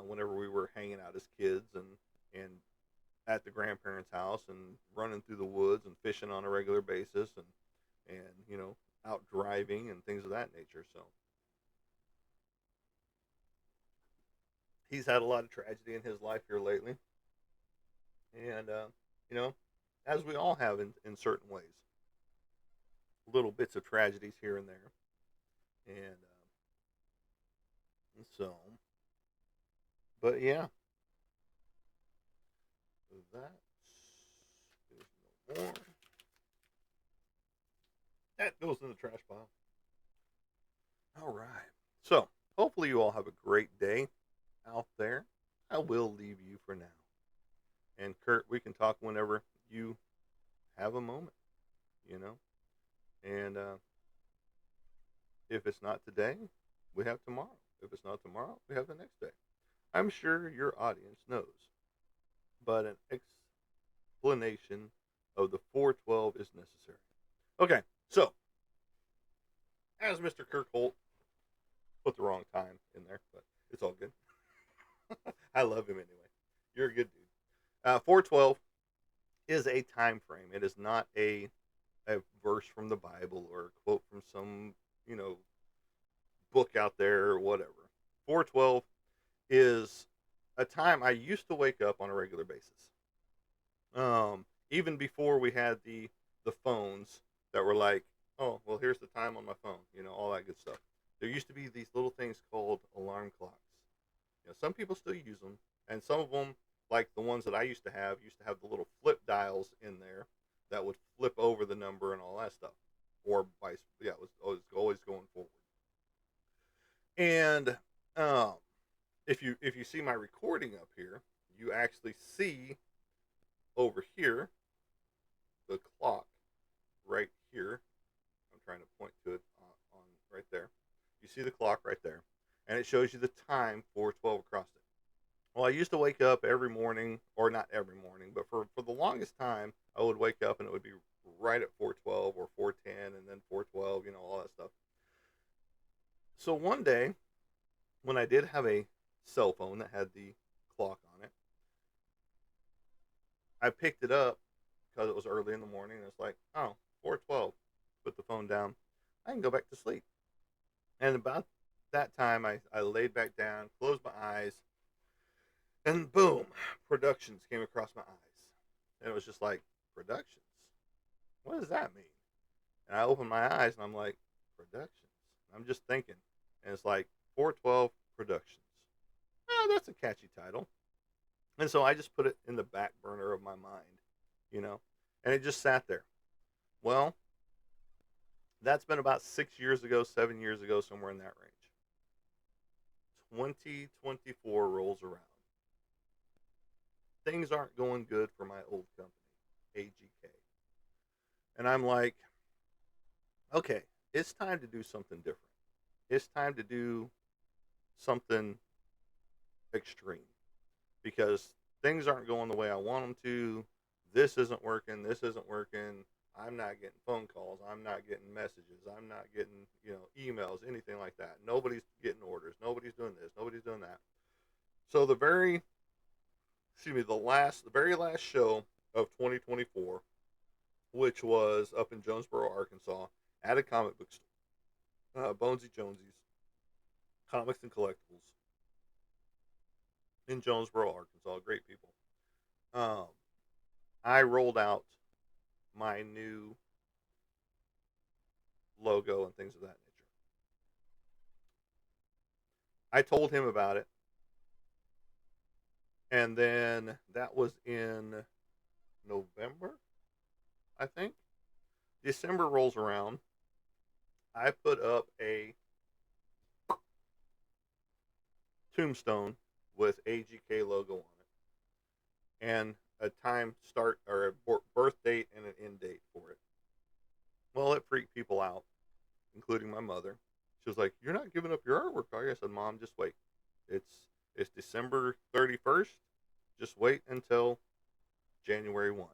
whenever we were hanging out as kids and at the grandparents' house and running through the woods and fishing on a regular basis and out driving and things of that nature. So he's had a lot of tragedy in his life here lately, and you know, as we all have in certain ways, little bits of tragedies here and there, and so. But yeah, that is no more. That goes in the trash pile. All right. So, hopefully, you all have a great day out there. I will leave you for now. And, Kurt, we can talk whenever you have a moment, you know? And if it's not today, we have tomorrow. If it's not tomorrow, we have the next day. I'm sure your audience knows, but an explanation of the 412 is necessary. Okay, so as Mr. Kirk Holt put the wrong time in there, but it's all good. I love him anyway. You're a good dude. 412 is a time frame. It is not a verse from the Bible or a quote from some, you know, book out there or whatever. 412 is a time I used to wake up on a regular basis. Even before we had the phones that were like, oh, well, here's the time on my phone, you know, all that good stuff. There used to be these little things called alarm clocks. You know, some people still use them, and some of them, like the ones that I used to have the little flip dials in there that would flip over the number and all that stuff, or vice. Yeah, it was always going forward. And um, if you see my recording up here, you actually see over here the clock right here. I'm trying to point to it on right there. You see the clock right there, and it shows you the time for 12 across it. Well, I used to wake up every morning, or not every morning, but for the longest time, I would wake up and it would be right at 412 or 410, and then 412, you know, all that stuff. So one day, when I did have a cell phone that had the clock on it, I picked it up because it was early in the morning, and it's like, oh, 412. Put the phone down. I can go back to sleep. And about that time, I laid back down, closed my eyes, and boom, Productions came across my eyes. And it was just like, Productions? What does that mean? And I opened my eyes and I'm like, Productions? I'm just thinking. And it's like, 412 Productions. Oh, that's a catchy title. And so I just put it in the back burner of my mind, you know, and it just sat there. Well, that's been about 6 years ago, 7 years ago, somewhere in that range. 2024 rolls around. Things aren't going good for my old company, AGK. And I'm like, okay, it's time to do something different. It's time to do something extreme because things aren't going the way I want them to. This isn't working. This isn't working. I'm not getting phone calls. I'm not getting messages. I'm not getting, you know, emails, anything like that. Nobody's getting orders. Nobody's doing this. Nobody's doing that. So the very last show of 2024, which was up in Jonesboro, Arkansas, at a comic book store, Bonesy Jonesy's Comics and Collectibles in Jonesboro, Arkansas. Great people. Um, I rolled out my new logo and things of that nature. I told him about it, and then that was in November, I think. December rolls around. I put up a tombstone with AGK logo on it and a time start or a birth date and an end date for it. Well, it freaked people out, including my mother. She was like, "You're not giving up your artwork, are you?" I said, "Mom, just wait. It's December 31st. Just wait until January 1,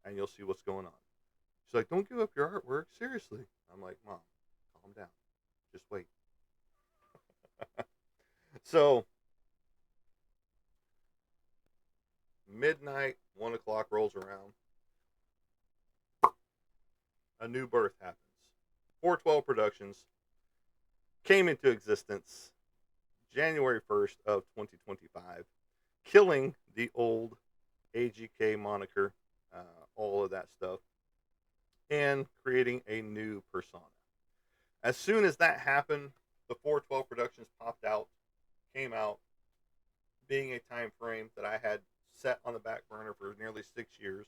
and you'll see what's going on." She's like, "Don't give up your artwork, seriously." I'm like, "Mom, calm down. Just wait." So midnight, 1 o'clock rolls around. A new birth happens. 412 Productions came into existence January 1st of 2025, killing the old AGK moniker, all of that stuff, and creating a new persona. As soon as that happened, the 412 Productions popped out, came out, being a time frame that I had set on the back burner for nearly 6 years.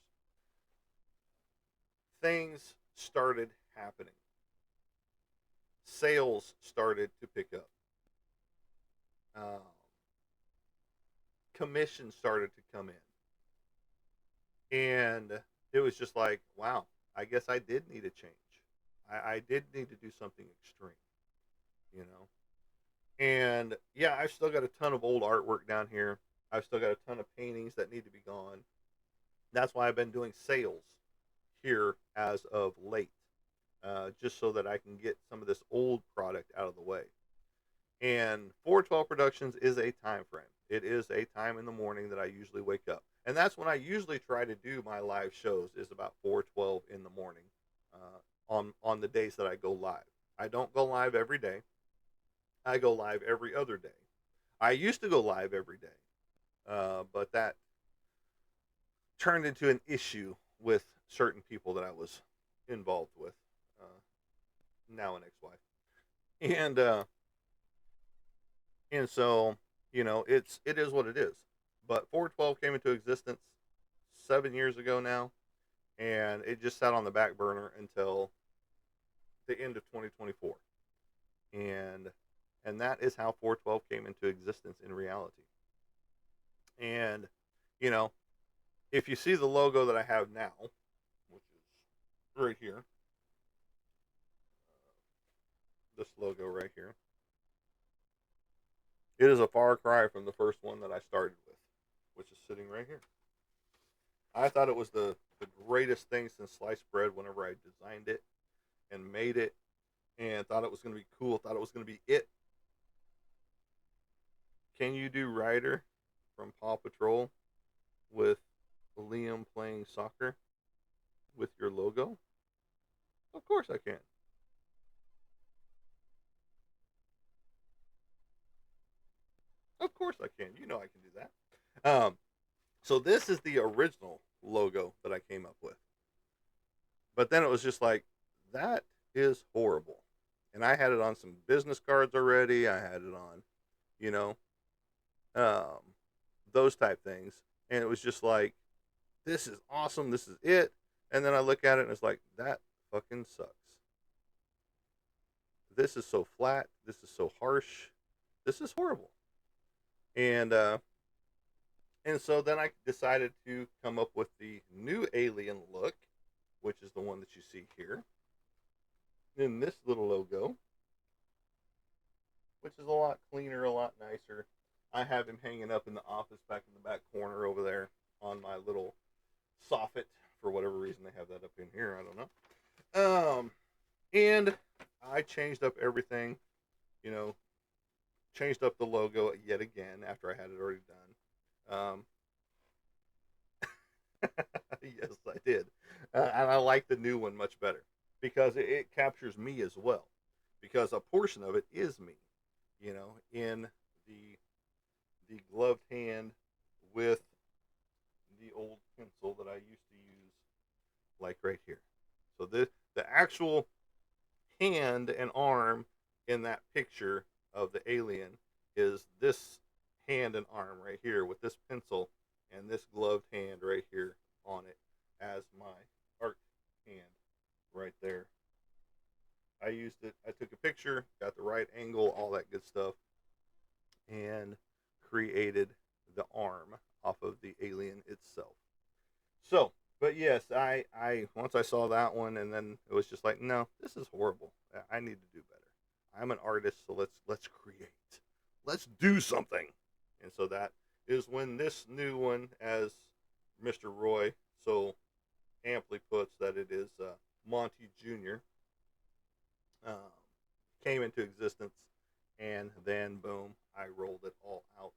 Things started happening. Sales started to pick up. Um, Commissions started to come in. And it was just like, wow, I guess I did need a change. I did need to do something extreme, you know? And yeah, I've still got a ton of old artwork down here. I've still got a ton of paintings that need to be gone. That's why I've been doing sales here as of late, just so that I can get some of this old product out of the way. And 412 Productions is a time frame. It is a time in the morning that I usually wake up, and that's when I usually try to do my live shows. Is about 4:12 in the morning, on the days that I go live. I don't go live every day. I go live every other day. I used to go live every day, but that turned into an issue with certain people that I was involved with. Uh, Now an ex-wife, and so it is what it is. But 412 came into existence 7 years ago now, and it just sat on the back burner until the end of 2024, and that is how 412 came into existence in reality. And you know, if you see the logo that I have now, which is right here, this logo right here, it is a far cry from the first one that I started with, which is sitting right here. I thought it was the greatest thing since sliced bread whenever I designed it and made it, and thought it was going to be cool, thought it was going to be it. Can you do Ryder from Paw Patrol with Liam playing soccer with your logo? Of course I can. Of course I can. You know I can do that. So this is the original logo that I came up with. But then it was just like, that is horrible. And I had it on some business cards already. I had it on, you know, um, those type things. And it was just like, this is awesome. This is it. And then I look at it and it's like, that fucking sucks. This is so flat. This is so harsh. This is horrible. And so then I decided to come up with the new alien look, which is the one that you see here in this little logo, which is a lot cleaner, a lot nicer. I have him hanging up in the office back in the back corner over there on my little soffit. For whatever reason, they have that up in here. I don't know. And I changed up everything, you know, changed up the logo yet again after I had it already done. Yes, I did. And I like the new one much better because it captures me as well. Because a portion of it is me, in the gloved hand with the old pencil that I used to use, like right here. So the actual hand and arm in that picture of the alien is this hand and arm right here with this pencil and this gloved hand right here on it as my art hand right there. I used it. I took a picture, got the right angle, all that good stuff, and created the arm off of the alien itself. So, but yes, I once I saw that one, and then it was just like, no, this is horrible. I need to do better. I'm an artist, so let's create. Let's do something. And so that is when this new one, as Mr. Roy so amply puts that it is Monty Jr., um, came into existence, and then boom, I rolled it all out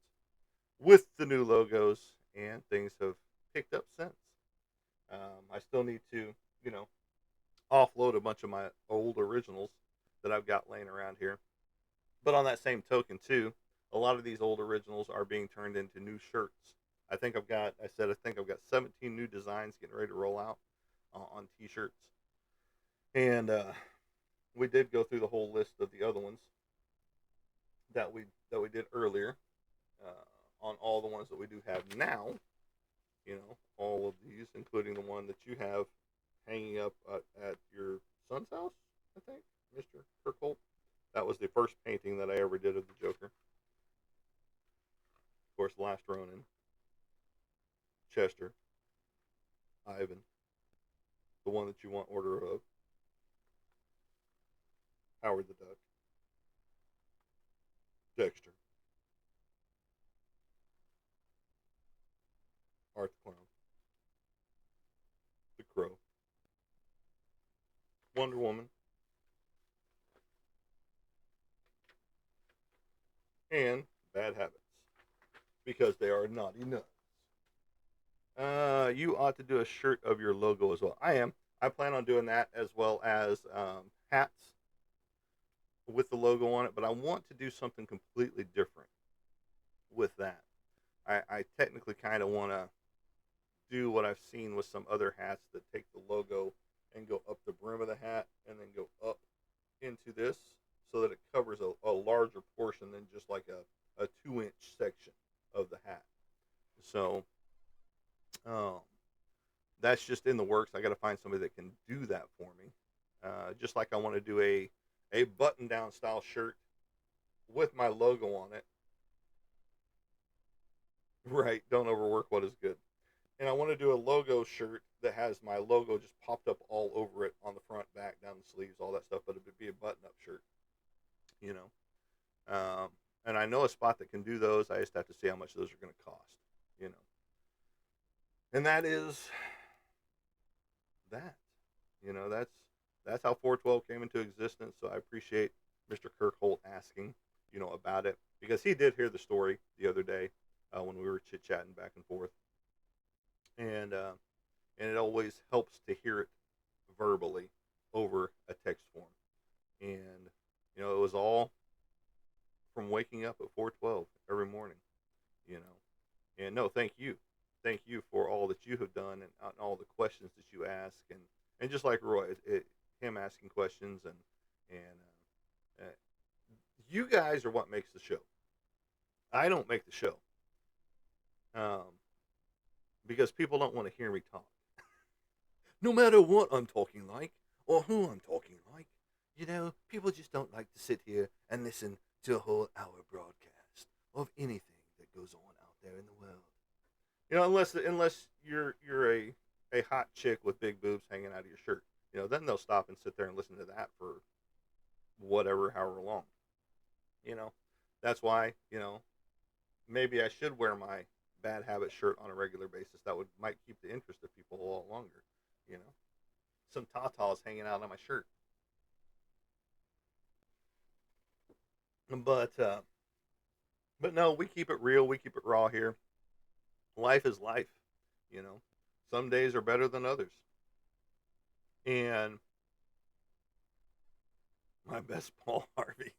with the new logos, and things have picked up since. I still need to, you know, offload a bunch of my old originals that I've got laying around here. But on that same token, too, a lot of these old originals are being turned into new shirts. I think I've got 17 new designs getting ready to roll out on t-shirts. And we did go through the whole list of the other ones that we did earlier, on all the ones that we do have now. All of these, including the one that you have hanging up at your son's house, I think, Mr. Kirkholt. That was the first painting that I ever did of the Joker. Of course, Last Ronin, Chester, Ivan, the one that you want order of, Howard the Duck, Dexter, Art the Clown, the Crow, Wonder Woman, and Bad Habits because they are naughty nuts. You ought to do a shirt of your logo as well. I am. I plan on doing that as well as hats with the logo on it, but I want to do something completely different with that. I technically kind of want to do what I've seen with some other hats that take the logo and go up the brim of the hat and then go up into this so that it covers a larger portion than just like a 2-inch section of the hat. So um, that's just in the works. I got to find somebody that can do that for me. Just like I want to do a button down style shirt with my logo on it. Right. Don't overwork what is good. And I want to do a logo shirt that has my logo just popped up all over it on the front, back, down the sleeves, all that stuff. But it would be a button up shirt, you know. And I know a spot that can do those. I just have to see how much those are going to cost, you know. And that is that. That's how 412 came into existence. So I appreciate Mr. Kirk Holt asking, about it because he did hear the story the other day when we were chit chatting back and forth, and it always helps to hear it verbally over a text form. And it was all from waking up at 412 every morning. You know, and no, thank you for all that you have done and all the questions that you ask, and just like Roy, him asking questions and you guys are what makes the show. I don't make the show um, because people don't want to hear me talk. No matter what I'm talking like or who I'm talking like, people just don't like to sit here and listen to a whole hour broadcast of anything that goes on out there in the world. Unless you're a hot chick with big boobs hanging out of your shirt. Then they'll stop and sit there and listen to that for whatever, however long. You know, that's why maybe I should wear my bad habit shirt on a regular basis. That would might keep the interest of people a lot longer. You know, some tatas hanging out on my shirt. But no, we keep it real. We keep it raw here. Life is life. You know, some days are better than others. And my best Paul Harvey.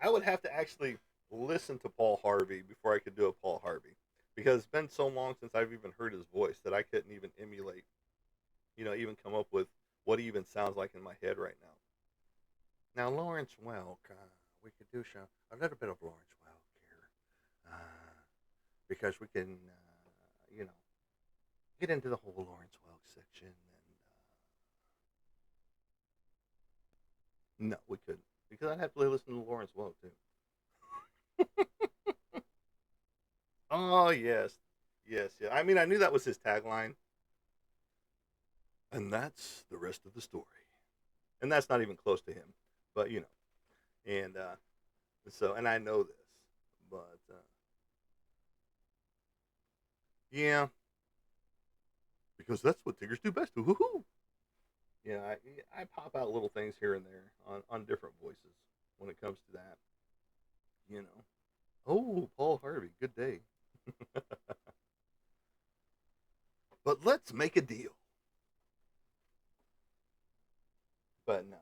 I would have to actually listen to Paul Harvey before I could do a Paul Harvey because it's been so long since I've even heard his voice that I couldn't even emulate, even come up with what he even sounds like in my head right now. Now, Lawrence Welk, we could do a little bit of Lawrence Welk here because we can, get into the whole Lawrence Welk section. And no, we couldn't because I'd have to listen to Lawrence Welk too. Oh yes, yes, yeah. I mean, I knew that was his tagline, and that's the rest of the story. And that's not even close to him, but and and I know this, but yeah, because that's what Tigers do best. Woohoo! Yeah, I pop out little things here and there on different voices when it comes to that. You know. Oh, Paul Harvey, good day. But let's make a deal. But no,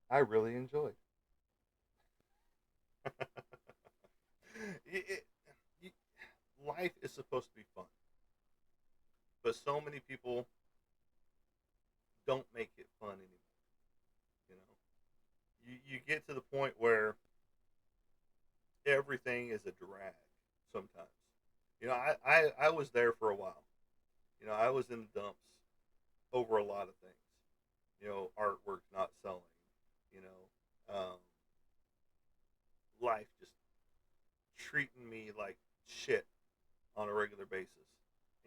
I really enjoyed. it, it, life is supposed to be fun, but so many people don't make it fun anymore. You know, you get to the point where everything is a drag sometimes. I was there for a while. I was in the dumps over a lot of things. Artwork not selling. Life just treating me like shit on a regular basis.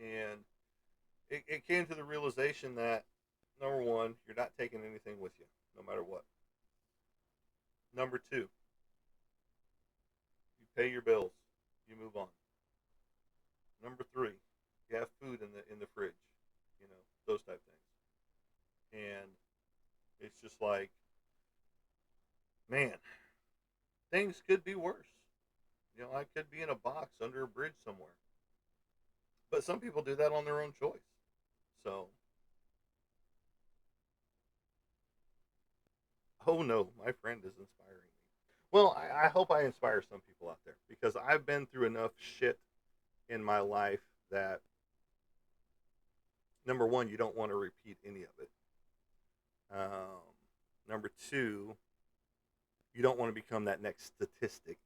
And it came to the realization that number one, you're not taking anything with you, no matter what. Number two, you pay your bills, you move on. Number three, you have food in the fridge. Those type things. And it's just like, man, things could be worse. I could be in a box under a bridge somewhere. But some people do that on their own choice. So, oh no, my friend is inspiring me. Well, I hope I inspire some people out there because I've been through enough shit in my life that, number one, you don't want to repeat any of it. Number two, you don't want to become that next statistic,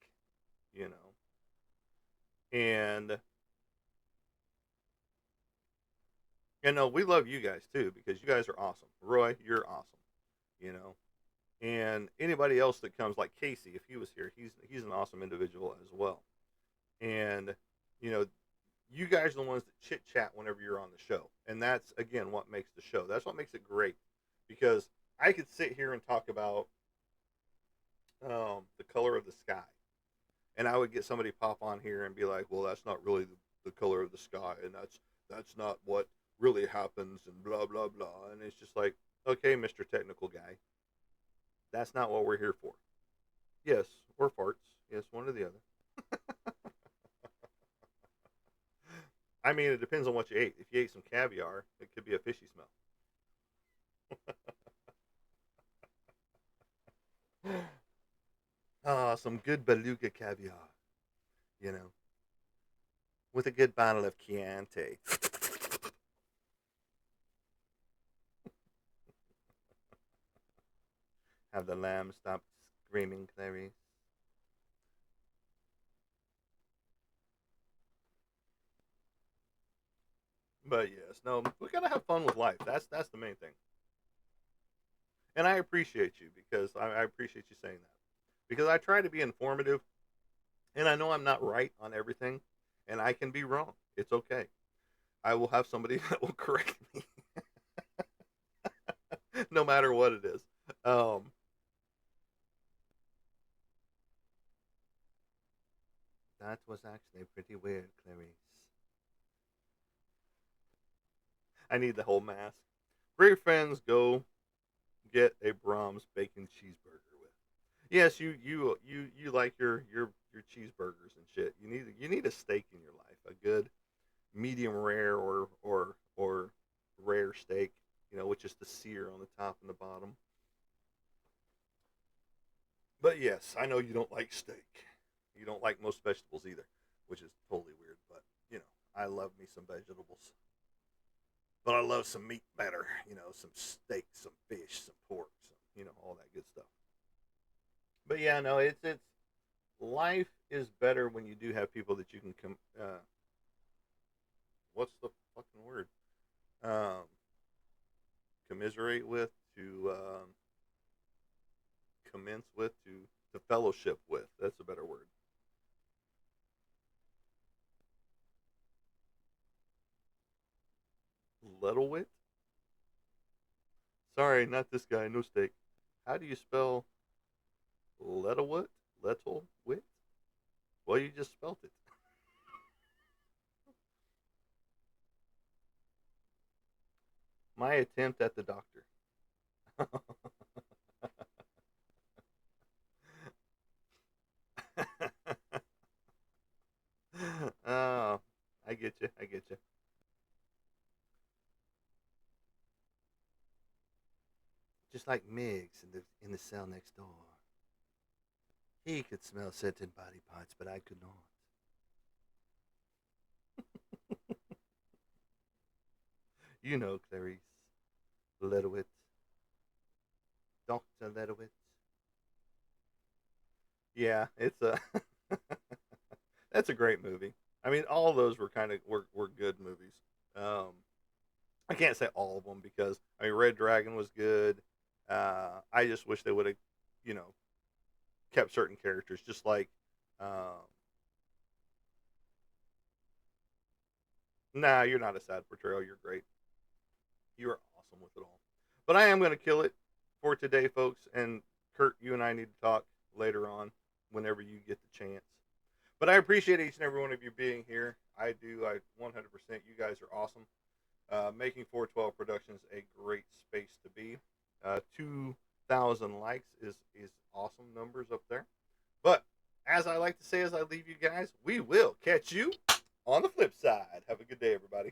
you know. And we love you guys too because you guys are awesome. Roy, you're awesome, you know. And anybody else that comes, like Casey, if he was here, he's an awesome individual as well. And you know, you guys are the ones that chit chat whenever you're on the show, and that's again what makes the show. That's what makes it great because I could sit here and talk about the color of the sky, and I would get somebody pop on here and be like, "Well, that's not really the color of the sky, and that's not what really happens," and blah blah blah. And it's just like, okay, Mister Technical Guy, that's not what we're here for. Yes, or farts. Yes, one or the other. I mean, it depends on what you ate. If you ate some caviar, it could be a fishy smell. Ah, some good beluga caviar, you know, with a good bottle of Chianti. Have the lamb stop screaming, Clarice. But yes, no, we gotta have fun with life. That's the main thing. And I appreciate you because I appreciate you saying that because I try to be informative, and I know I'm not right on everything, and I can be wrong. It's okay. I will have somebody that will correct me, no matter what it is. Um, that was actually pretty weird, Clarice. I need the whole mask. Great friends, go get a Brahms bacon cheeseburger with. Yes, you like your cheeseburgers and shit. You need a steak in your life, a good medium rare or rare steak, with just the sear on the top and the bottom. But yes, I know you don't like steak. You don't like most vegetables either, which is totally weird. But I love me some vegetables. But I love some meat better. Some steak, some fish, some pork, some all that good stuff. But yeah, no, it's life is better when you do have people that you can what's the fucking word? Um, Commiserate with, to commence with, to fellowship with. That's a better word. Lettlewit? Sorry, not this guy. No steak. How do you spell Lettlewit? Lettlewit? Well, you just spelt it. My attempt at the doctor. Oh, I get you. I get you. Just like Miggs in the cell next door. He could smell certain body parts, but I could not. Clarice Letowitz, Doctor Letowitz. Yeah, it's a that's a great movie. I mean, all of those were good movies. Um, I can't say all of them because I mean, Red Dragon was good. I just wish they would have, you know, kept certain characters, just like. Um, nah, you're not a sad portrayal. You're great. You are awesome with it all. But I am going to kill it for today, folks. And Kurt, you and I need to talk later on whenever you get the chance. But I appreciate each and every one of you being here. I do. I 100%. You guys are awesome. Making 412 Productions a great space to be. 2,000 likes is awesome numbers up there. But as I like to say, as I leave you guys, we will catch you on the flip side. Have a good day, everybody.